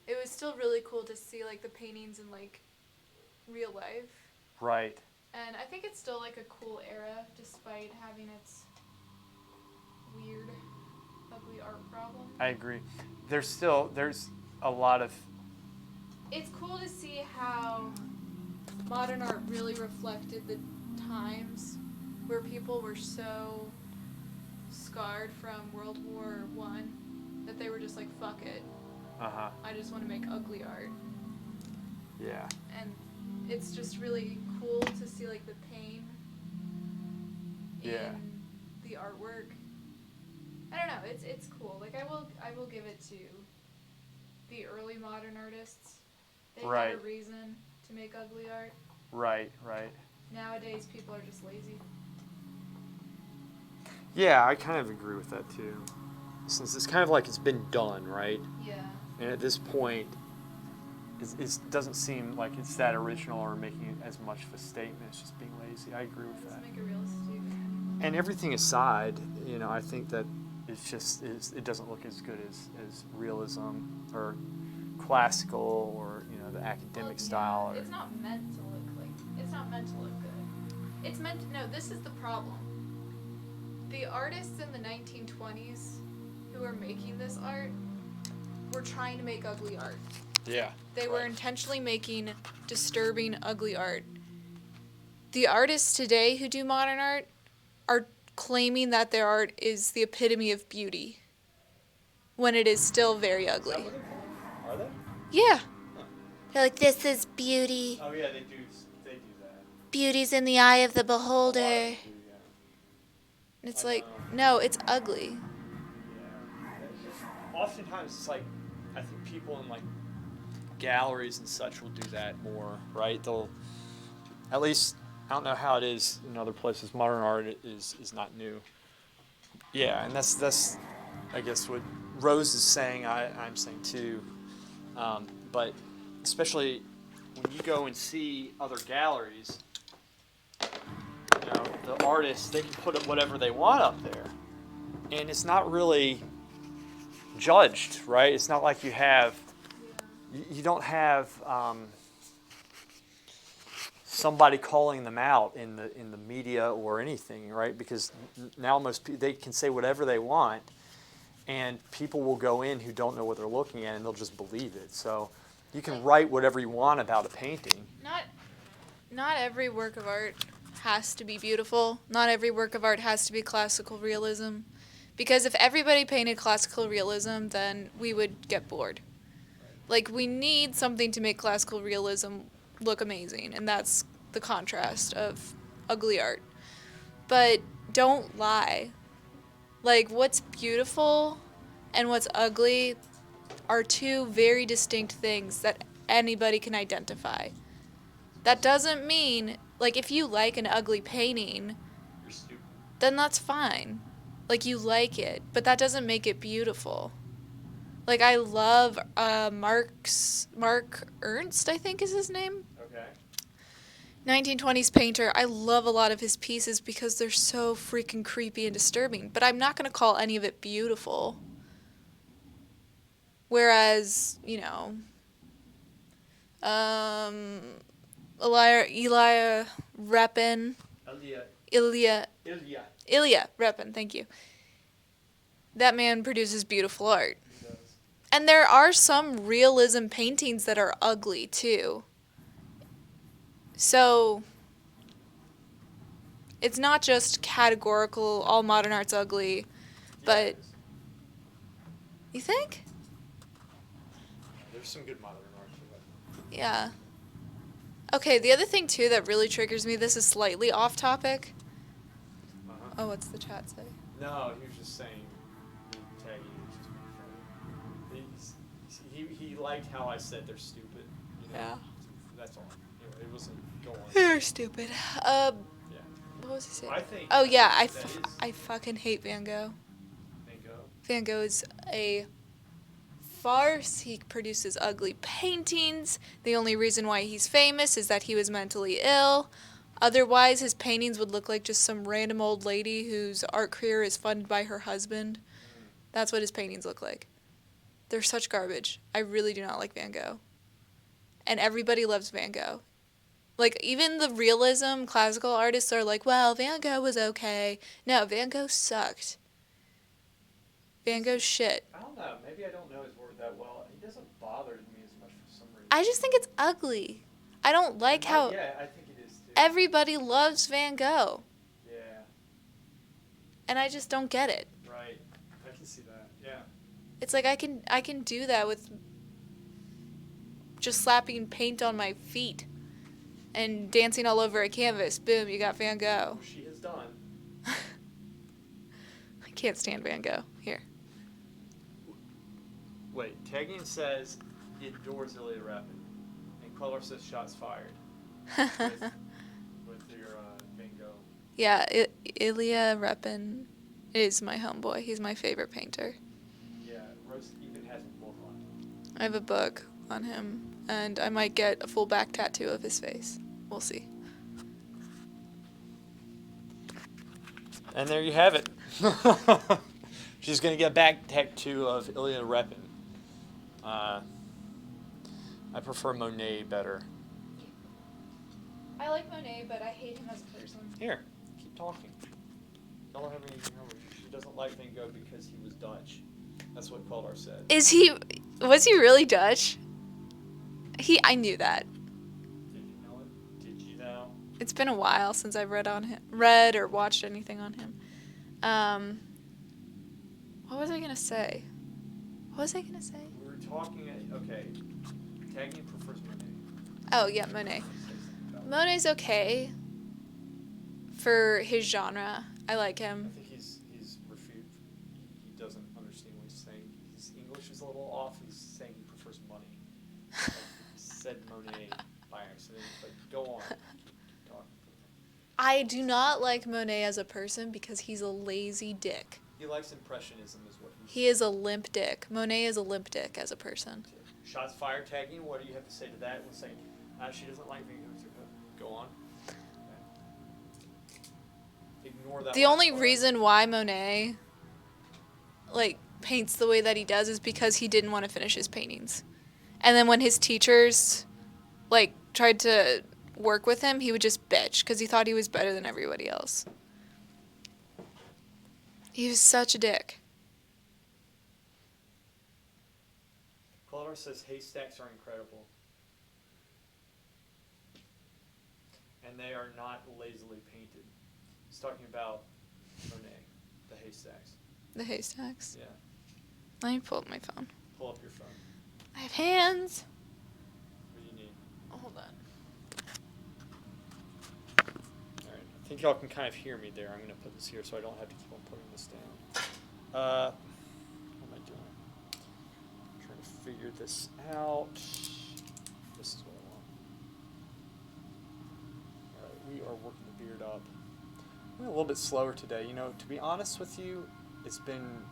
it was still really cool to see like the paintings in like real life. Right. And I think it's still like a cool era despite having its weird, ugly art problem. I agree. There's a lot of It's cool to see how modern art really reflected the times where people were so scarred from World War One that they were just like, fuck it. Uh-huh. I just want to make ugly art. Yeah. And it's just really cool to see like the pain Yeah. in the artwork. I don't know, it's cool. Like I will give it to the early modern artists. They had Right. a reason to make ugly art. Right. Nowadays people are just lazy. Yeah, I kind of agree with that too. Since it's kind of like it's been done, right? Yeah. And at this point, it doesn't seem like it's that original or making as much of a statement. It's just being lazy. I agree with Let's that. make a realistic. And everything aside, I think that it doesn't look as good as realism or classical or the academic style. Or, It's not meant to look good. It's meant to, no, this is the problem. The artists in the 1920s who were making this art were trying to make ugly art. yeah. They were intentionally making disturbing, ugly art. The artists today who do modern art are claiming that their art is the epitome of beauty when it is still very ugly. Are they? Yeah. They're like, this is beauty. Oh yeah, they do that. Beauty's in the eye of the beholder. Yeah. And it's I like, know. no, it's ugly. Yeah. Oftentimes, it's like I think people in like galleries and such will do that more, right? They'll, at least I don't know how it is in other places. Modern art is not new. Yeah, and that's I guess what Rose is saying. I'm saying too. But especially when you go and see other galleries, the artists, they can put up whatever they want up there, and it's not really judged, right? It's not like you don't have somebody calling them out in the media or anything, right? Because now most people, they can say whatever they want, and people will go in who don't know what they're looking at, and they'll just believe it. So you can write whatever you want about a painting. Not every work of art has to be beautiful. Not every work of art has to be classical realism. Because if everybody painted classical realism, then we would get bored. Like, we need something to make classical realism look amazing, and that's the contrast of ugly art. But don't lie. Like, what's beautiful and what's ugly are two very distinct things that anybody can identify. That doesn't mean, like, if you like an ugly painting, You're stupid. then that's fine. Like, you like it, but that doesn't make it beautiful. Like, I love Mark Ernst, I think is his name. Okay. 1920s painter. I love a lot of his pieces because they're so freaking creepy and disturbing, but I'm not going to call any of it beautiful. Whereas, Ilya Repin. Ilya Repin, thank you. That man produces beautiful art. He does. And there are some realism paintings that are ugly, too. So, it's not just categorical, all modern art's ugly, but... You think? There's some good modern art too. Yeah. Okay, the other thing, too, that really triggers me, this is slightly off topic. Uh-huh. Oh, what's the chat say? No, he was just saying, Taggy was just being funny. He liked how I said they're stupid. Yeah. That's all. It wasn't go on. They're stupid. Yeah. What was he saying? I think. Oh, yeah, that I fucking hate Van Gogh. Van Gogh. Van Gogh is a farce. He produces ugly paintings. The only reason why he's famous is that he was mentally ill. Otherwise, his paintings would look like just some random old lady whose art career is funded by her husband. That's what his paintings look like. They're such garbage. I really do not like Van Gogh. And everybody loves Van Gogh. Like, even the realism classical artists are like, well, Van Gogh was okay. No, Van Gogh sucked. Van Gogh's shit. I don't know. Maybe I don't know his work that well. He doesn't bother me as much for some reason. I just think it's ugly. I don't like how Yeah, I think it is too. everybody loves Van Gogh. Yeah. And I just don't get it. Right. I can see that. Yeah. It's like I can do that with just slapping paint on my feet and dancing all over a canvas. Boom, you got Van Gogh. She has done. I can't stand Van Gogh. Here. Wait, tagging says it adores Ilya Repin, and Color says shots fired with your Van Gogh. Yeah, Ilya Repin is my homeboy. He's my favorite painter. Yeah, Rose even has a book on it. I have a book on him, and I might get a full back tattoo of his face. We'll see. And there you have it. She's going to get a back tattoo of Ilya Repin. I prefer Monet better. I like Monet, but I hate him as a person. Here, keep talking. Don't have anything over. She doesn't like Van Gogh because he was Dutch. That's what Kolar said. Was he really Dutch? I knew that. Did you know it? Did you know? It's been a while since I've read or watched anything on him. What was I gonna say? We were talking. Okay, tagging prefers Monet. Oh yeah, Monet. Monet's okay for his genre. I like I him. think he's refused. He doesn't understand what he's saying. His English is a little off. He's saying he prefers money. Like he said Monet by accident, but go on. Talk. I do not like Monet as a person because he's a lazy dick. He likes impressionism, is what He is a limp dick. Monet is a limp dick as a person. Shots fired tagging. What do you have to say to that? We'll say she doesn't like Van Gogh. Go on. Okay. Ignore that. The only part. reason why Monet paints the way that he does is because he didn't want to finish his paintings. And then when his teachers tried to work with him, he would just bitch because he thought he was better than everybody else. He was such a dick. Color says haystacks are incredible. And they are not lazily painted. He's talking about Monet, the haystacks. The haystacks. Yeah. Let me pull up my phone. Pull up your phone. I have hands. What do you need? Hold on. Alright. I think y'all can kind of hear me there. I'm going to put this here so I don't have to keep on putting this down. What am I doing? I'm trying to figure this out. This is what I want. Alright, we are working the beard up. I'm a little bit slower today. To be honest with you, it's been...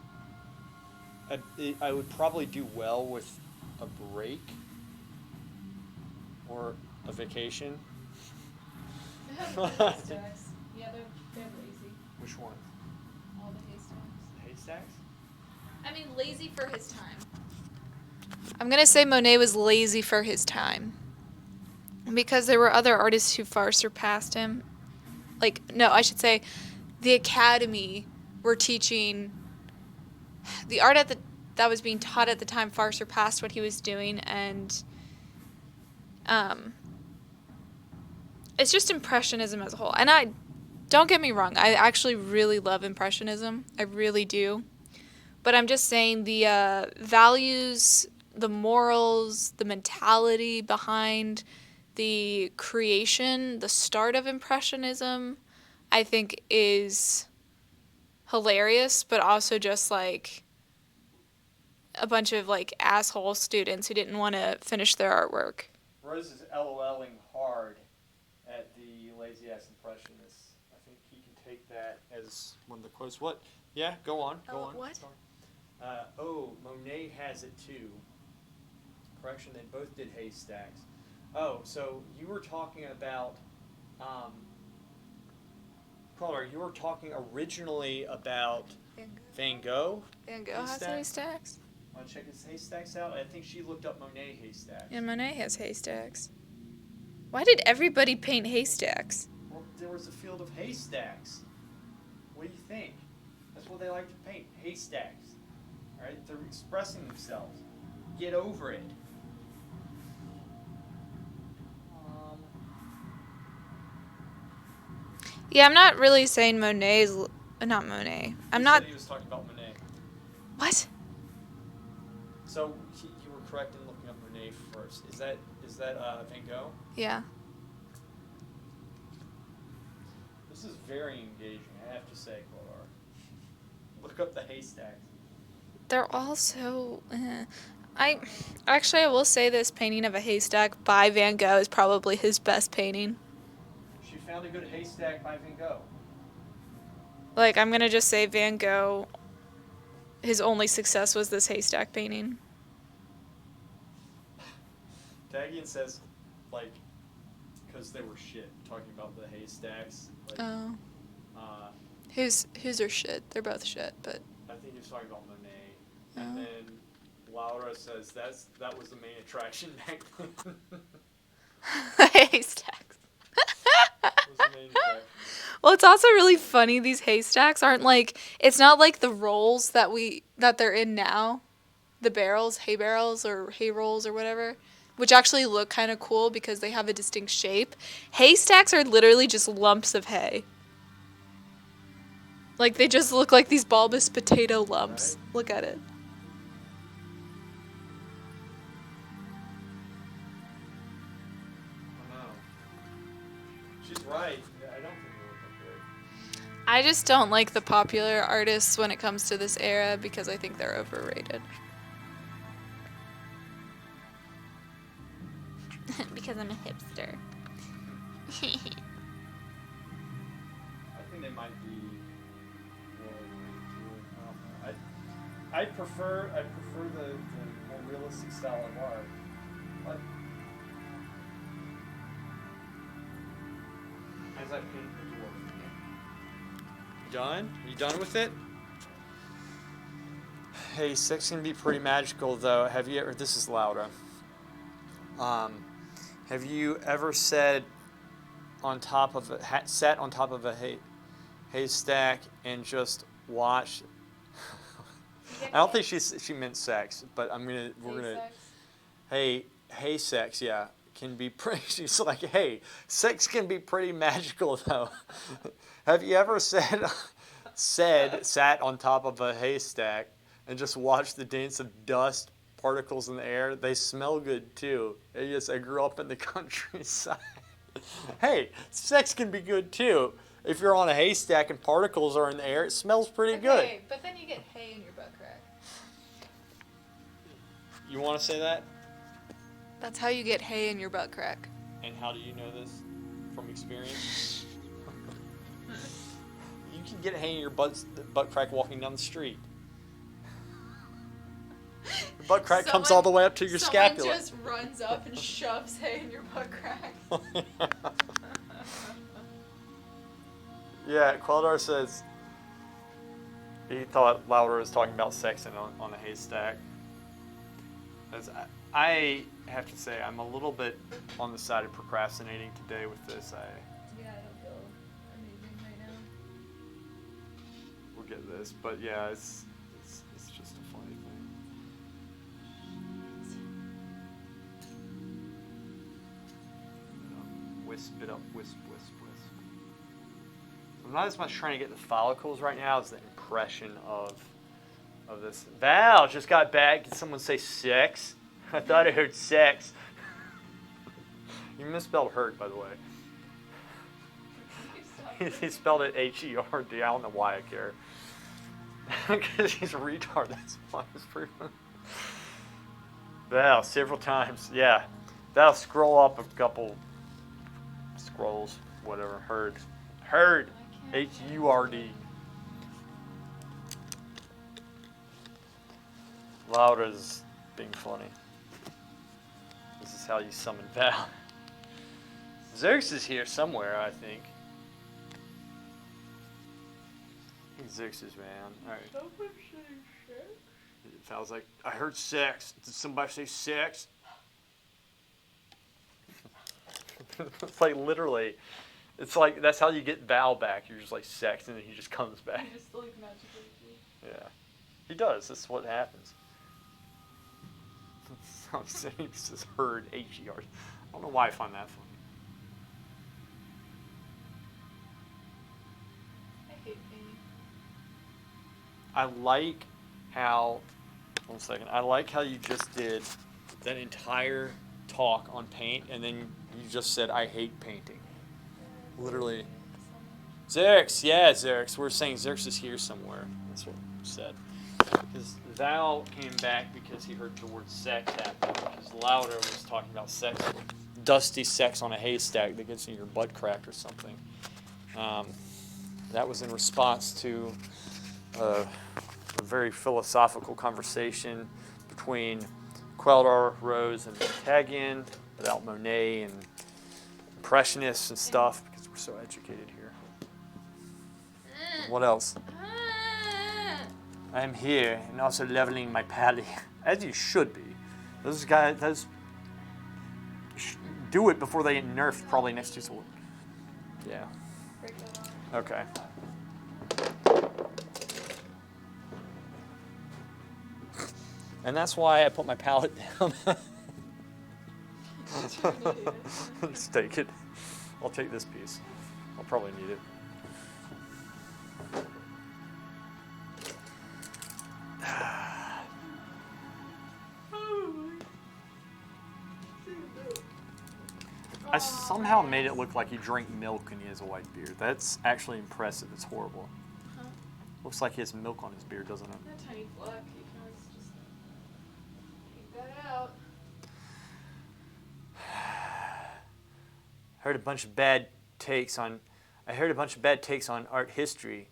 I would probably do well with a break or a vacation. Yeah, they're lazy. Which one? All the haystacks. The haystacks? I mean, lazy for his time. I'm going to say Monet was lazy for his time. Because there were other artists who far surpassed him. No, I should say the Academy were teaching... The art that was being taught at the time far surpassed what he was doing, and it's just Impressionism as a whole. And don't get me wrong, I actually really love Impressionism. I really do. But I'm just saying the values, the morals, the mentality behind the creation, the start of Impressionism, I think is hilarious, but also just a bunch of asshole students who didn't want to finish their artwork. Rose is LOLing hard at the lazy ass impressionists. I think he can take that as one of the quotes. What? Yeah, go on. Go on. What? Monet has it too. Correction, they both did haystacks. Oh, so you were talking about Caller, you were talking originally about Van Gogh. Van Gogh has haystacks? Want to check his haystacks out? I think she looked up Monet haystacks. Yeah, Monet has haystacks. Why did everybody paint haystacks? Well, there was a field of haystacks. What do you think? That's what they like to paint, haystacks. All right, they're expressing themselves. Get over it. Yeah, I'm not really saying Monet's not Monet. I'm He not. said he was talking about Monet. What? So you were correct in looking up Monet first. Is that Van Gogh? Yeah. This is very engaging, I have to say, Quillar. Look up the haystacks. They're all so. I will say this painting of a haystack by Van Gogh is probably his best painting. She found a good haystack by Van Gogh. Like, I'm gonna just say Van Gogh, his only success was this haystack painting. Tagian says, like, because they were shit, talking about the haystacks. Like, Oh. Who's are shit? They're both shit, but. I think he was talking about Monet. Oh. And then Laura says that was the main attraction back then. Haystacks. Was the main attraction. Well, it's also really funny. These haystacks aren't like, it's not like the rolls that they're in now, the barrels, hay barrels or hay rolls or whatever, which actually look kind of cool because they have a distinct shape. Haystacks are literally just lumps of hay. Like, they just look like these bulbous potato lumps. Right. Look at it. I know. She's right. I don't think they look that good. I just don't like the popular artists when it comes to this era because I think they're overrated. Because I'm a hipster. I think they might be more overrated too. I prefer the more realistic style of art. But as I paint the dwarf. Done? You done with it? Hey, Xerx can be pretty magical though. Have you ever? This is Laura. Have you ever sat on top of a haystack and just watched? I don't think she meant sex, but hey sex, yeah, can be pretty. She's like, hey, sex can be pretty magical though. Have you ever sat on top of a haystack and just watched the dance of dust particles in the air? They smell good too. I grew up in the countryside. Hey, sex can be good too. If you're on a haystack and particles are in the air, it smells pretty good. But then you get hay in your butt crack. You want to say that? That's how you get hay in your butt crack. And how do you know this? From experience? You can get hay in your butt crack walking down the street. Your butt crack comes all the way up to your scapula. Someone just runs up and shoves hay in your butt crack. Yeah, Queldar says he thought Laura was talking about sex on a haystack. I have to say, I'm a little bit on the side of procrastinating today with this. Yeah, I don't feel amazing right now. We'll get this, but yeah, it's just a funny thing. Wisp it up, wisp, wisp, wisp. I'm not as much trying to get the follicles right now as the impression of this. Val just got back. Did someone say sex? I thought I heard sex. You misspelled hurt, by the way. He spelled it H-E-R-D. I don't know why I care. Because he's a retard. That's why it's pretty funny. Val, several times. Yeah. That'll scroll up a couple scrolls. Whatever. Heard. Heard. H-U-R-D. Laura's being funny. This is how you summon Val. Xerx is here somewhere, I think. I think Xerx is, man. Alright. Val's like, I heard sex. Did somebody say sex? It's like literally. It's like, that's how you get Val back. You're just like sex, and then he just comes back. He just like magically. Yeah. He does. That's what happens. He says heard H-E-R. I don't know why I find that funny. I hate pain. I like how, one second, I like how you just did that entire talk on paint, and then you just said, I hate painting. Literally. Xerx, yeah, Xerx. We're saying Xerx is here somewhere. That's what we said. Because Val came back because he heard the word sex happen. Because Louder was talking about sex, dusty sex on a haystack that gets in your butt crack or something. That was in response to a very philosophical conversation between Queldar, Rose, and Tagian about Monet and Impressionists and stuff, because we're so educated here. What else? I'm here and also leveling my pally, as you should be. Those guys, do it before they get nerfed probably next season. Yeah. Okay. And that's why I put my palette down. Just take it. I'll take this piece. I'll probably need it. I somehow made it look like he drank milk and he has a white beard. That's actually impressive. It's horrible. Huh? Looks like he has milk on his beard, doesn't it? That tiny fleck. You can always just take that out. I heard a bunch of bad takes on art history,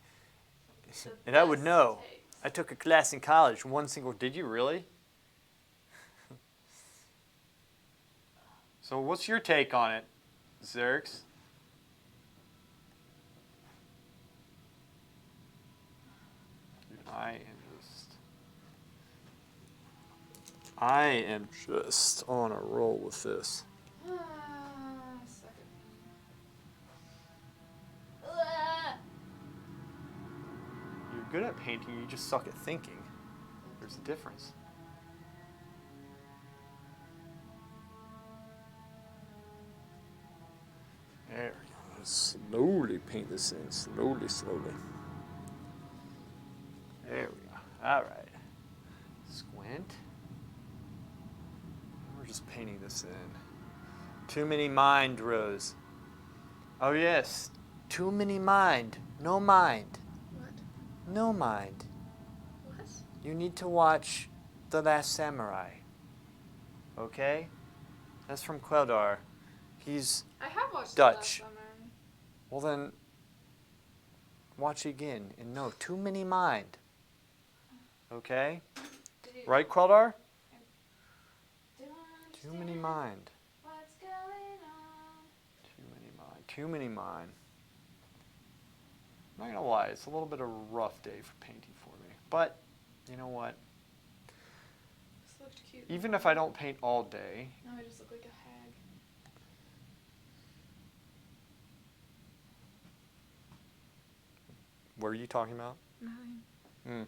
and I would know. I took a class in college. Did you really? So what's your take on it, Xerx? I am just on a roll with this. You're good at painting, you just suck at thinking. There's a difference. There we go. Slowly paint this in. Slowly. There we go. All right. Squint. We're just painting this in. Too many mind, Rose. Oh, yes. Too many mind. No mind. What? No mind. What? You need to watch The Last Samurai. Okay? That's from Queldar. He's I have watched Dutch. it last summer. Well then, watch again. And no, too many mind. Okay? Right, Queldar? Too many mind. What's going on? Too many mind. I'm not gonna lie, it's a little bit of a rough day for painting for me. But, you know what? This looked cute. Even if I don't paint all day, Now I just look like a hag. what are you talking about? Nothing.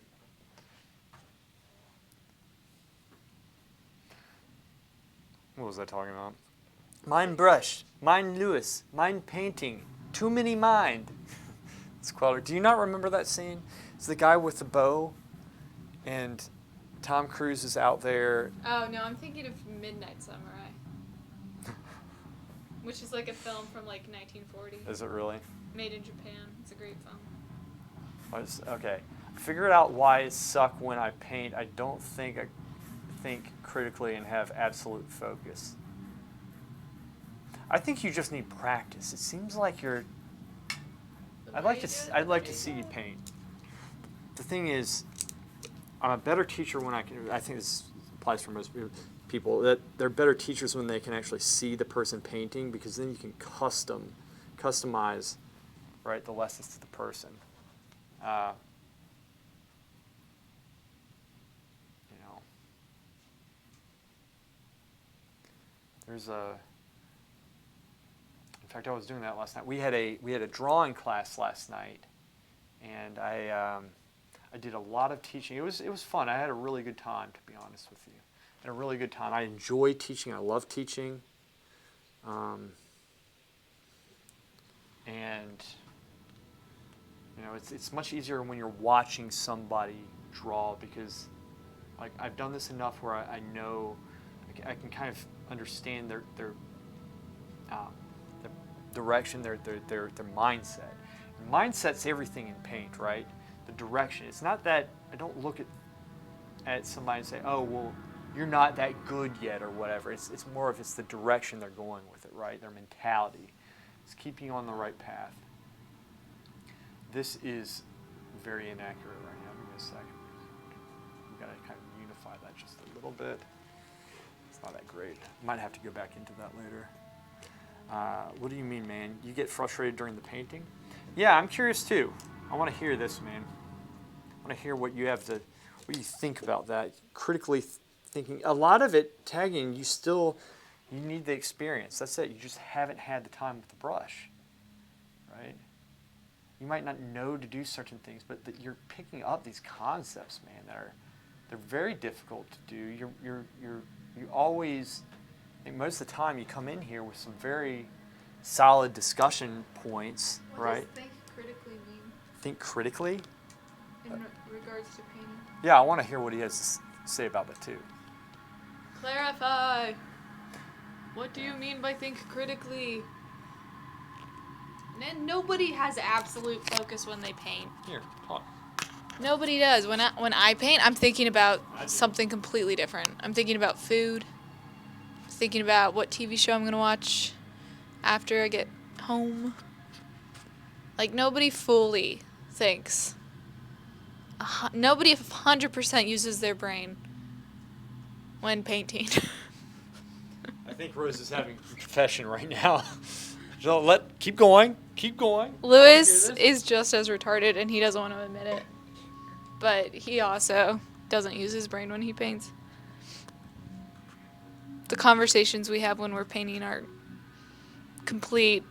What was I talking about? Mind brush, mind Lewis, mind painting, too many mind. It's Queller. Do you not remember that scene? It's the guy with the bow, and Tom Cruise is out there. Oh no, I'm thinking of Midnight Samurai. Which is like a film from like 1940. Is it really? Made in Japan. It's a great film. Okay. Figure it out why it suck when I paint. I don't think I think critically and have absolute focus. I think you just need practice. It seems like you're. I'd like to see you paint. The thing is, I'm a better teacher when I can. I think this applies for most people. That they're better teachers when they can actually see the person painting, because then you can customize, right, the lessons to the person. You know, there's a. In fact, I was doing that last night. We had a drawing class last night, and I did a lot of teaching. It was fun. I had a really good time, to be honest with you. I had a really good time. I enjoy teaching. I love teaching. And You know, it's much easier when you're watching somebody draw because, like, I've done this enough where I know, I can kind of understand their direction, their mindset. And mindset's everything in paint, right? The direction. It's not that I don't look at somebody and say, oh, well, you're not that good yet or whatever. It's more of it's the direction they're going with it, right? Their mentality. It's keeping you on the right path. This is very inaccurate right now. Give me a second. We've got to kind of unify that just a little bit. It's not that great. Might have to go back into that later. What do you mean, man? You get frustrated during the painting? Yeah, I'm curious too. I want to hear this, man. I want to hear what you have to, what you think about that. Critically thinking. A lot of it, tagging, you need the experience. That's it. You just haven't had the time with the brush, right? You might not know to do certain things, but you're picking up these concepts, man, they're very difficult to do. You always, I think most of the time you come in here with some very solid discussion points, right? What does think critically mean? Think critically? In regards to painting? Yeah, I want to hear what he has to say about that too. Clarify. What do you mean by think critically? Nobody has absolute focus when they paint. Here, talk. Nobody does. When I paint, I'm thinking about something completely different. I'm thinking about food. Thinking about what TV show I'm going to watch after I get home. Like, nobody fully thinks. Nobody 100% uses their brain when painting. I think Rose is having a confession right now. So keep going. Lewis is just as retarded, and he doesn't want to admit it. But he also doesn't use his brain when he paints. The conversations we have when we're painting are complete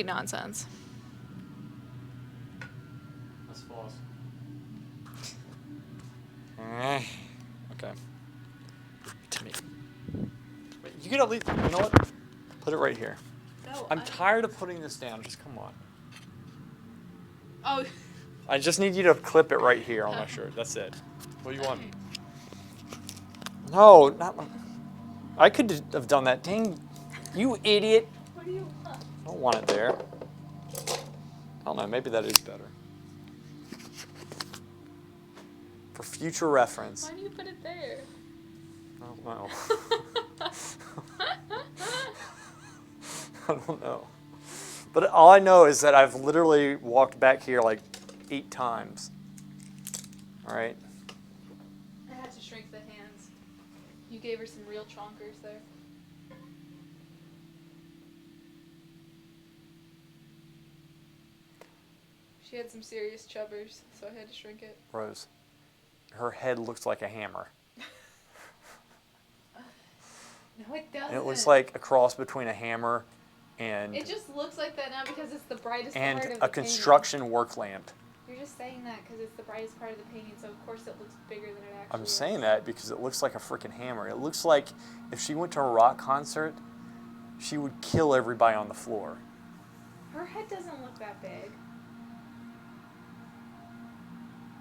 nonsense. That's false. Okay. To me. Wait, you can at least, you know what? Put it right here. No, I'm tired of putting this down. Just come on. Oh. I just need you to clip it right here on my shirt. That's it. What do you want? No, not my... I could have done that. Dang, you idiot. What do you want? I don't want it there. I don't know. Maybe that is better. For future reference. Why do you put it there? I don't know. I don't know. But all I know is that I've literally walked back here like 8 times. All right? I had to shrink the hands. You gave her some real chonkers there. She had some serious chubbers, so I had to shrink it. Rose, her head looks like a hammer. No, it doesn't. And it looks like a cross between a hammer and It just looks like that now because it's the brightest part and of the a painting. construction work lamp. You're just saying that because it's the brightest part of the painting, so of course it looks bigger than it actually I'm is. saying that because it looks like a freaking hammer. It looks like if she went to a rock concert, she would kill everybody on the floor. Her head doesn't look that big.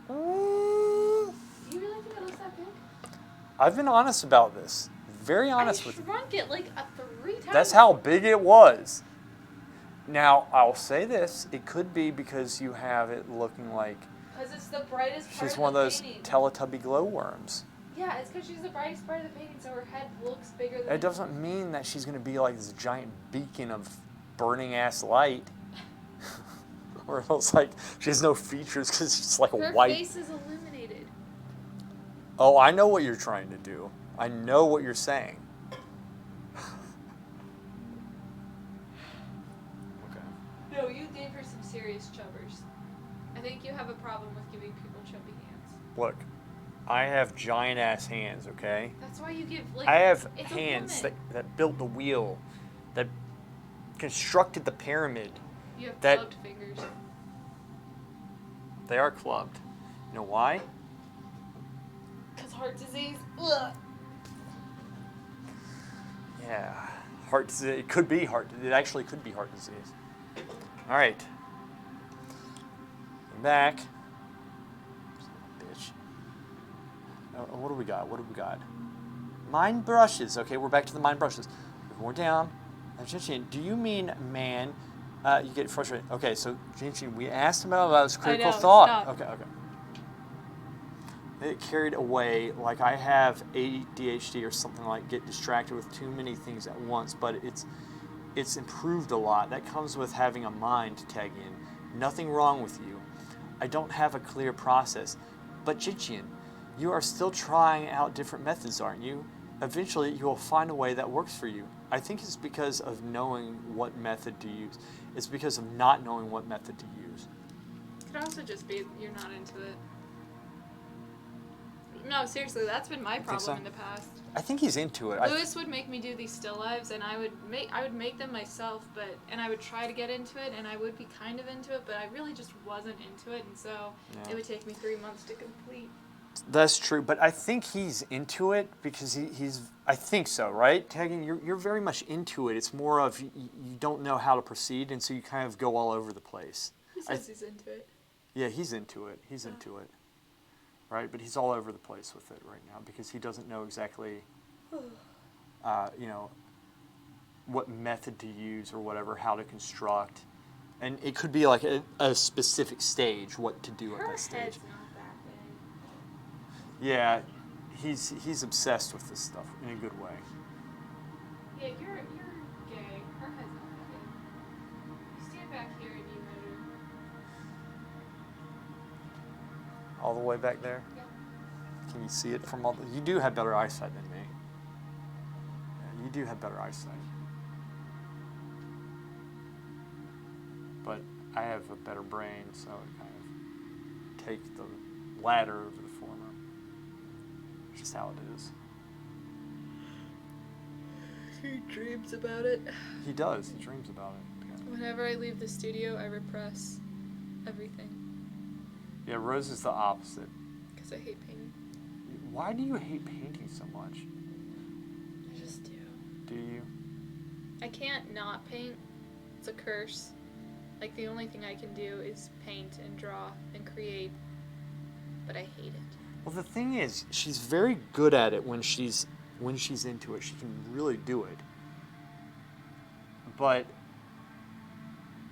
Mm, Do you really think it looks that big? I've been honest about this. Very honest with you. I shrunk it like 3 times. That's how big it was. Now, I'll say this. It could be because you have it looking like Because it's the brightest part she's one of those painting. Teletubby glowworms. Yeah, it's because she's the brightest part of the painting, so her head looks bigger than It doesn't mean that she's going to be like this giant beacon of burning-ass light. Or else, like, she has no features because she's like a her white... face is illuminated. Oh, I know what you're trying to do. I know what you're saying. Okay. No, you gave her some serious chubbers. I think you have a problem with giving people chubby hands. Look, I have giant-ass hands, okay? That's why you give, like... I have it's hands a woman. that built the wheel, that constructed the pyramid. You have that- clubbed fingers. They are clubbed. You know why? Because heart disease. Ugh. Yeah, heart disease. It could be heart. It actually could be heart disease. All right. I'm back. Bitch. What do we got? What do we got? Mine brushes. Okay, we're back to the mine brushes. More down. Jinshin, do you mean man? You get frustrated. Okay, so Jinshin, we asked him about his critical thought. stop. Okay. It carried away, like I have ADHD or something, like get distracted with too many things at once, but it's improved a lot. That comes with having a mind, tag in. Nothing wrong with you. I don't have a clear process. But Jinshin, you are still trying out different methods, aren't you? Eventually, you will find a way that works for you. I think it's because of knowing what method to use. It's because of not knowing what method to use. It could also just be you're not into it. No, seriously, that's been my problem so? in the past. I think he's into it. Lewis would make me do these still lives, and I would make them myself, and I would try to get into it, and I would be kind of into it, but I really just wasn't into it, and so it would take me 3 months to complete. That's true, but I think he's into it because he's. I think so, right? Tagging, you're very much into it. It's more of you don't know how to proceed, and so you kind of go all over the place. He says he's into it. Yeah, he's into it. He's into it. Right, but he's all over the place with it right now because he doesn't know exactly, what method to use or whatever, how to construct, and it could be like a specific stage, what to do at that stage. Her head's not that big. Yeah, he's obsessed with this stuff in a good way. Yeah, you're gay. Her head's not that big. You stand back here and you measure. All the way back there? Yeah. Can you see it from all you do have better eyesight than me. Yeah, you do have better eyesight. But I have a better brain, so it kind of take the latter over the former. It's just how it is. He dreams about it. He does. He dreams about it. Yeah. Whenever I leave the studio, I repress everything. Yeah, Rose is the opposite. Because I hate painting. Why do you hate painting so much? I just do. Do you? I can't not paint. It's a curse. Like, the only thing I can do is paint and draw and create. But I hate it. Well, the thing is, she's very good at it when she's into it. She can really do it. But,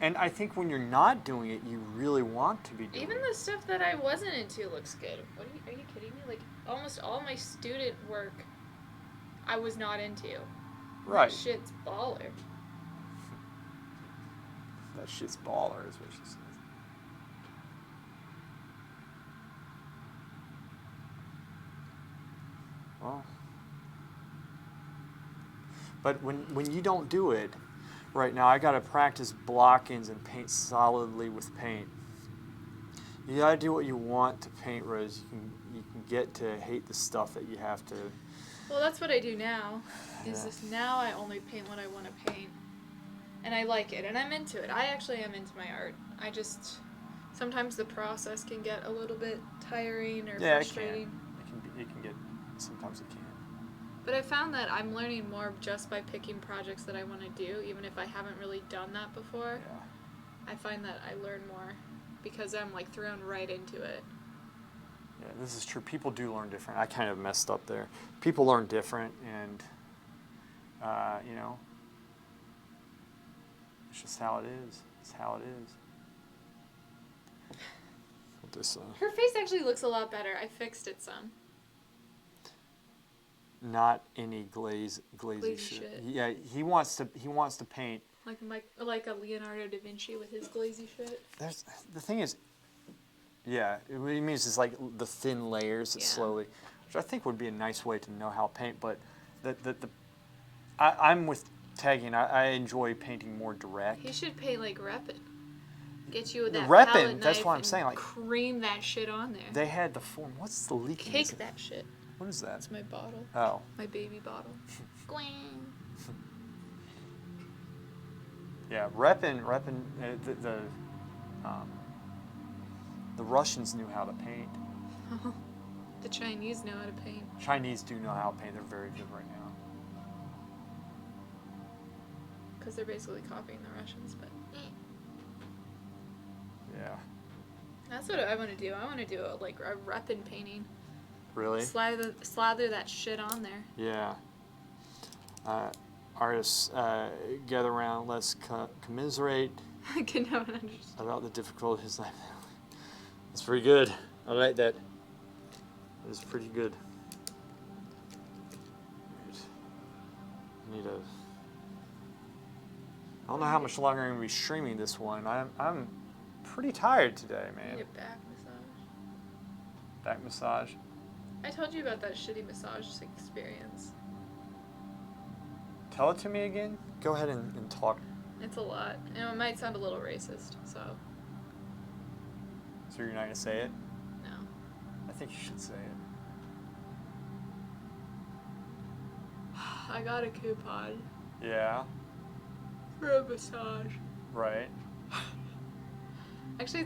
and I think when you're not doing it, you really want to be doing Even it. the stuff that I wasn't into looks good. What are you kidding me? Like, almost all my student work I was not into. Right. That shit's baller. That shit's baller is what she says. Well, but when you don't do it, right now I gotta practice block-ins and paint solidly with paint. You gotta do what you want to paint, Rose. You can get to hate the stuff that you have to. Well, that's what I do now. Is Yeah. this now I only paint what I want to paint. And I like it, and I'm into it. I actually am into my art. I just, sometimes the process can get a little bit tiring or frustrating. It can get, sometimes it can. But I found that I'm learning more just by picking projects that I want to do, even if I haven't really done that before. Yeah. I find that I learn more because I'm like thrown right into it. Yeah, this is true. People do learn different. I kind of messed up there. People learn different, and, it's just how it is. It's how it is. This, Her face actually looks a lot better. I fixed it some. not any glazy shit. Yeah, he wants to paint. Like a Leonardo da Vinci with his glazy shit. The thing is, yeah, what he means is like the thin layers that slowly, which I think would be a nice way to know how to paint. But I'm with tagging. I enjoy painting more direct. He should paint like Reppin. Get you with that Reppin, palette that's knife what I'm and saying, like- cream that shit on there. They had the form. What's the leaking? Cake that shit. What is that? That's my bottle. Oh. My baby bottle. Gwen. Yeah, Reppin, the Russians knew how to paint. The Chinese know how to paint. Chinese do know how to paint. They're very good right now. Because they're basically copying the Russians, but... Yeah. That's what I want to do. I want to do a reppin painting. Really? Slather that shit on there. Yeah. Artists gather around, let's commiserate I can never understand. about the difficulty of his life. That's pretty good. I like that. That is pretty good. I don't know how much longer I'm going to be streaming this one. I'm pretty tired today, I man. need a back massage. Back massage. I told you about that shitty massage experience. Tell it to me again. Go ahead and talk. It's a lot. And it might sound a little racist, so You're not going to say it? no. I think you should say it. I got a coupon Yeah, for a massage. right. Actually,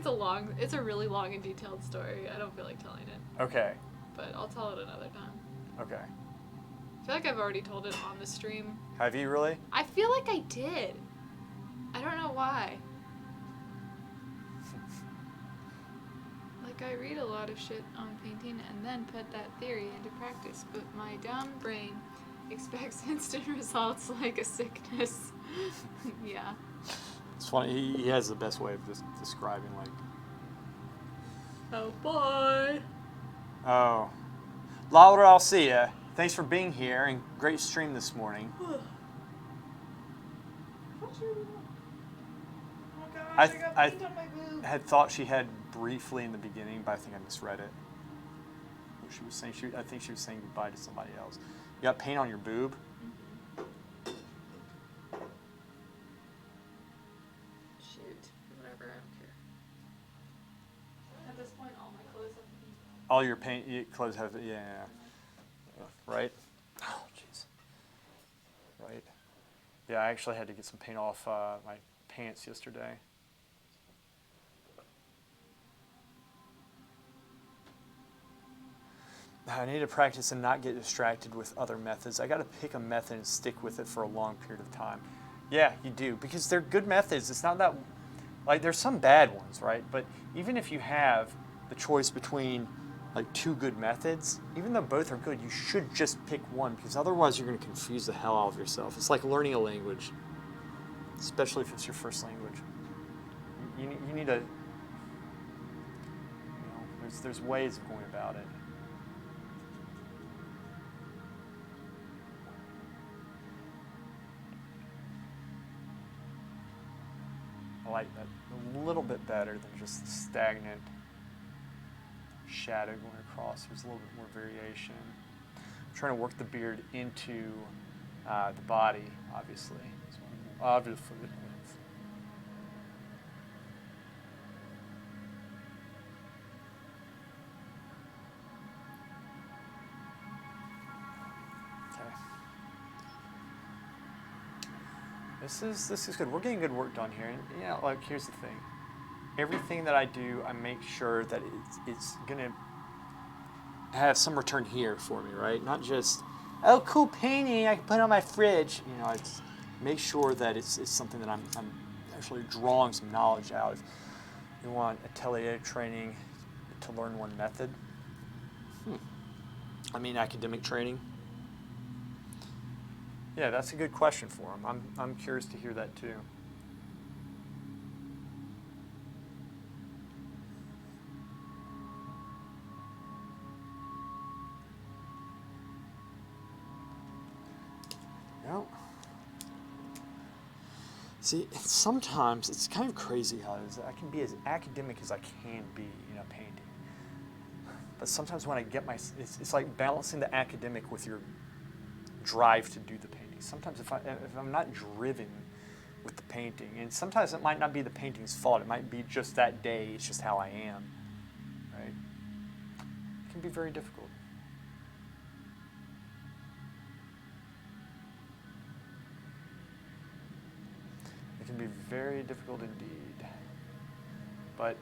it's a really long and detailed story. I don't feel like telling it, Okay, but I'll tell it another time. okay. I feel like I've already told it on the stream. Have you really? I feel like I did. I don't know why. Like, I read a lot of shit on painting and then put that theory into practice, but my dumb brain expects instant results like a sickness. Yeah. It's funny. He has the best way of describing, like, Oh, boy. oh, Laura, I'll see ya. Thanks for being here and great stream this morning. I had thought she had briefly in the beginning, but I think I misread it. What she was saying, I think she was saying goodbye to somebody else. You got paint on your boob? Shoot. Whatever, I don't care. At this point, all my clothes have been... All your clothes have, yeah. Right? Oh, jeez. Right. Yeah, I actually had to get some paint off my pants yesterday. I need to practice and not get distracted with other methods. I got to pick a method and stick with it for a long period of time. Yeah, you do, because they're good methods. It's not that, like, there's some bad ones, right? But even if you have the choice between, like, two good methods, even though both are good, you should just pick one, because otherwise you're going to confuse the hell out of yourself. It's like learning a language, especially if it's your first language. You need to, there's ways of going about it. I like that a little bit better than just the stagnant shadow going across. There's a little bit more variation. I'm trying to work the beard into the body, obviously. Obviously. Okay. This is good. We're getting good work done here. And like, here's the thing. Everything that I do, I make sure that it's gonna have some return here for me, right? Not just, oh, cool painting, I can put it on my fridge. It's make sure that it's something that I'm actually drawing some knowledge out. If you want atelier training to learn one method, I mean academic training. Yeah, that's a good question for him. I'm curious to hear that too. Well, see, sometimes it's kind of crazy how it is. I can be as academic as I can be in a painting. But sometimes when I get it's like balancing the academic with your drive to do the painting. Sometimes if I'm not driven with the painting, and sometimes it might not be the painting's fault. It might be just that day. It's just how I am, right? It can be very difficult. It can be very difficult indeed. But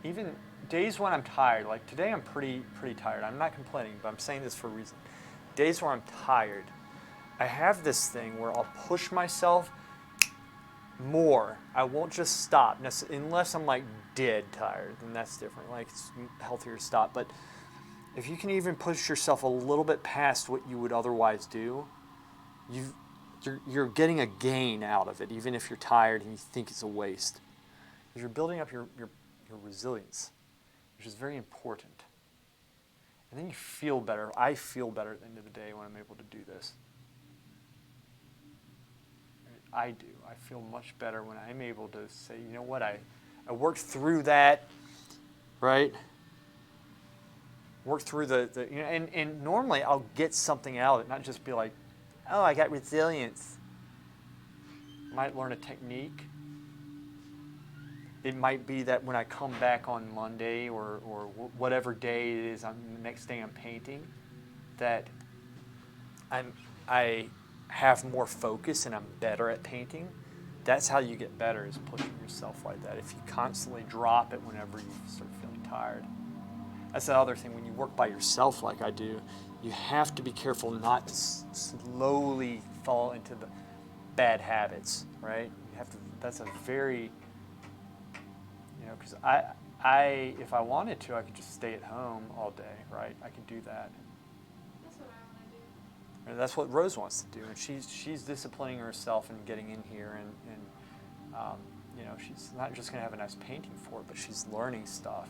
even days when I'm tired, like today I'm pretty tired. I'm not complaining, but I'm saying this for a reason. Days where I'm tired, I have this thing where I'll push myself more. I won't just stop unless I'm like dead tired, then that's different. Like it's healthier to stop. But if you can even push yourself a little bit past what you would otherwise do, you're getting a gain out of it, even if you're tired and you think it's a waste. Because you're building up your resilience, which is very important. And then you feel better. I feel better at the end of the day when I'm able to do this. I do. I feel much better when I'm able to say, you know what, I worked through that, right? Work through and normally I'll get something out of it, not just be like, oh, I got resilience. Might learn a technique. It might be that when I come back on Monday or whatever day it is, the next day I'm painting, that I have more focus and I'm better at painting. That's how you get better, is pushing yourself like that. If you constantly drop it whenever you start feeling tired. That's the other thing. When you work by yourself like I do, you have to be careful not to slowly fall into the bad habits, right? You have to. That's a very, because I if I wanted to, I could just stay at home all day, right? I could do that. That's what I want to do. And that's what Rose wants to do, and she's disciplining herself and getting in here, and she's not just going to have a nice painting for it, but she's learning stuff.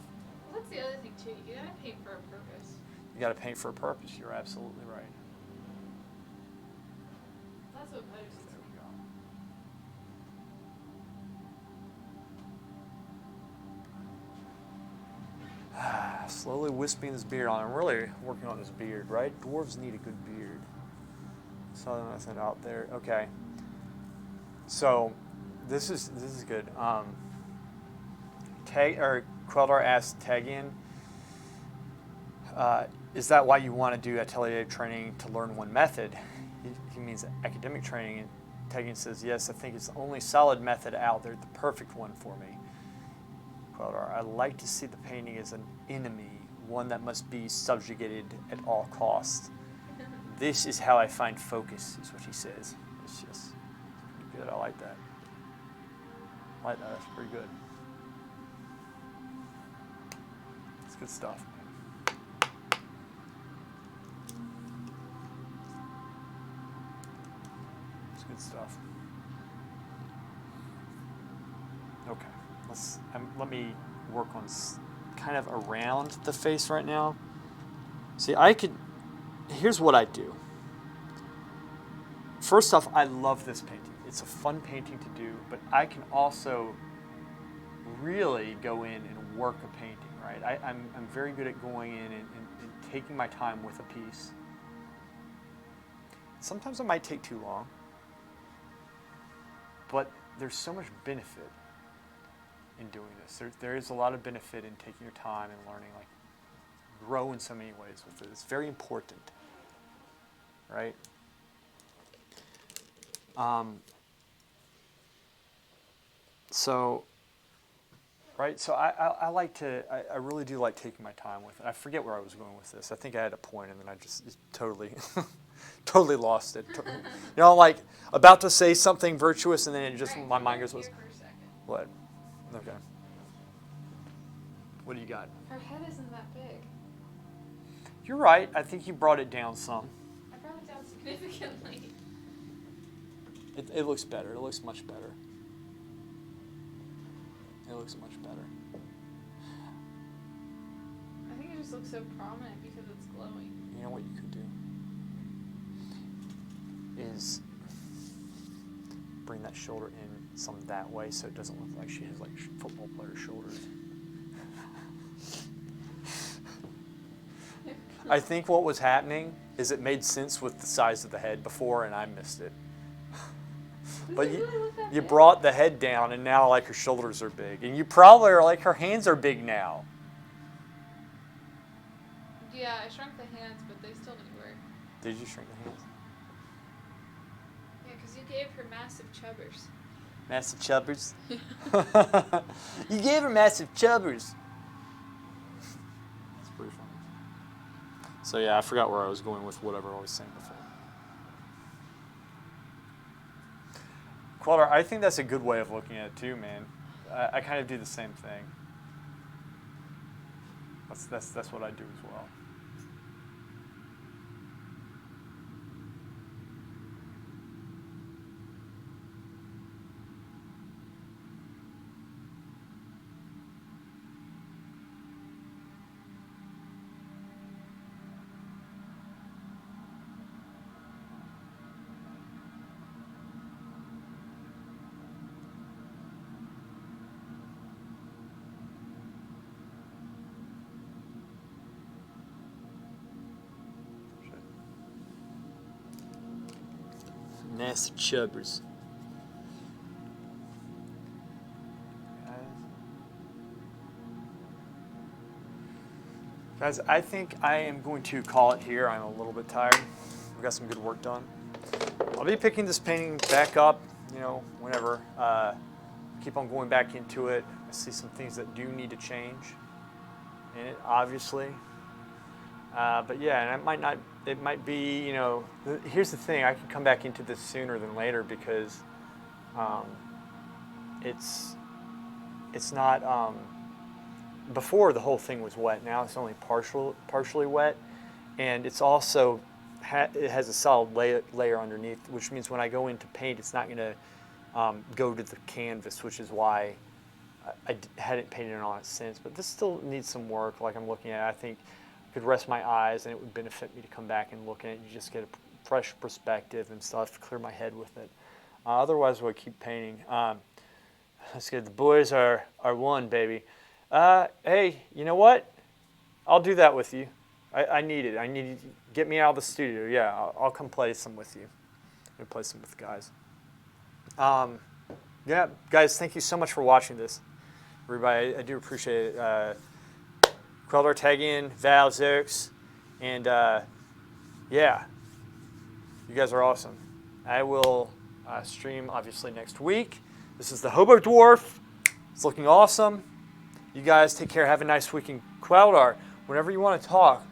Well, that's the other thing too. You gotta paint for a purpose. You got to paint for a purpose. You're absolutely right. That's what matters. There we go. Slowly wisping this beard on. I'm really working on this beard, right? Dwarves need a good beard. So that's it out there. Okay. So this is good. Queldar asked Tegan, is that why you want to do atelier training to learn one method? He means academic training. And Tegan says, yes, I think it's the only solid method out there, the perfect one for me. Queldar, I like to see the painting as an enemy, one that must be subjugated at all costs. This is how I find focus, is what he says. It's just pretty good. I like that. That's pretty good. It's good stuff. It's good stuff. Okay, let me work on kind of around the face right now. See, here's what I do. First off, I love this painting. It's a fun painting to do, but I can also really go in and work a painting, right? I'm very good at going in and taking my time with a piece. Sometimes it might take too long, but there's so much benefit in doing this. There is a lot of benefit in taking your time and learning, like grow in so many ways with it. It's very important, right? So I like to, I really do like taking my time with it. I forget where I was going with this. I think I had a point and then I just totally, totally lost it. Like about to say something virtuous and then it just, my mind goes, what? Okay. What do you got? Her head isn't that big. You're right. I think you brought it down some. I brought it down significantly. It looks better. It looks much better. It looks much better. I think it just looks so prominent because it's glowing. You know what you could do? Is bring that shoulder in some that way so it doesn't look like she has like football player shoulders. I think what was happening is it made sense with the size of the head before and I missed it. But you brought the head down and now like her shoulders are big. And you probably are like her hands are big now. Yeah, I shrunk the hands, but they still need work. Did you shrink the hands? Yeah, because you gave her massive chubbers. Massive chubbers? You gave her massive chubbers. That's pretty funny. So yeah, I forgot where I was going with whatever I was saying before. Queller, I think that's a good way of looking at it too, man. I kind of do the same thing. That's what I do as well. Nasty chubbers. Guys, I think I am going to call it here. I'm a little bit tired. We got some good work done. I'll be picking this painting back up, whenever. Keep on going back into it. I see some things that do need to change in it, obviously. But yeah, and it might be, here's the thing, I could come back into this sooner than later because it's not, before the whole thing was wet, now it's only partially wet, and it's also, it has a solid layer underneath, which means when I go in to paint, it's not going to go to the canvas, which is why I hadn't painted on it since. But this still needs some work, like I'm looking at. I think I could rest my eyes and it would benefit me to come back and look at it. You just get a fresh perspective and stuff, clear my head with it. Otherwise, we'll keep painting. That's good. The boys are one, baby. Hey, you know what? I'll do that with you. I need it. I need you to get me out of the studio. Yeah, I'll come play some with you. I'll play some with the guys. Yeah, guys, thank you so much for watching this. Everybody, I do appreciate it. Queller, tag in, Val, Xerx, and yeah, you guys are awesome. I will stream, obviously, next week. This is the Hobo Dwarf. It's looking awesome. You guys take care. Have a nice weekend. Queller, whenever you want to talk,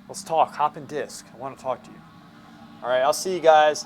let's talk. Hop in disc. I want to talk to you. All right, I'll see you guys.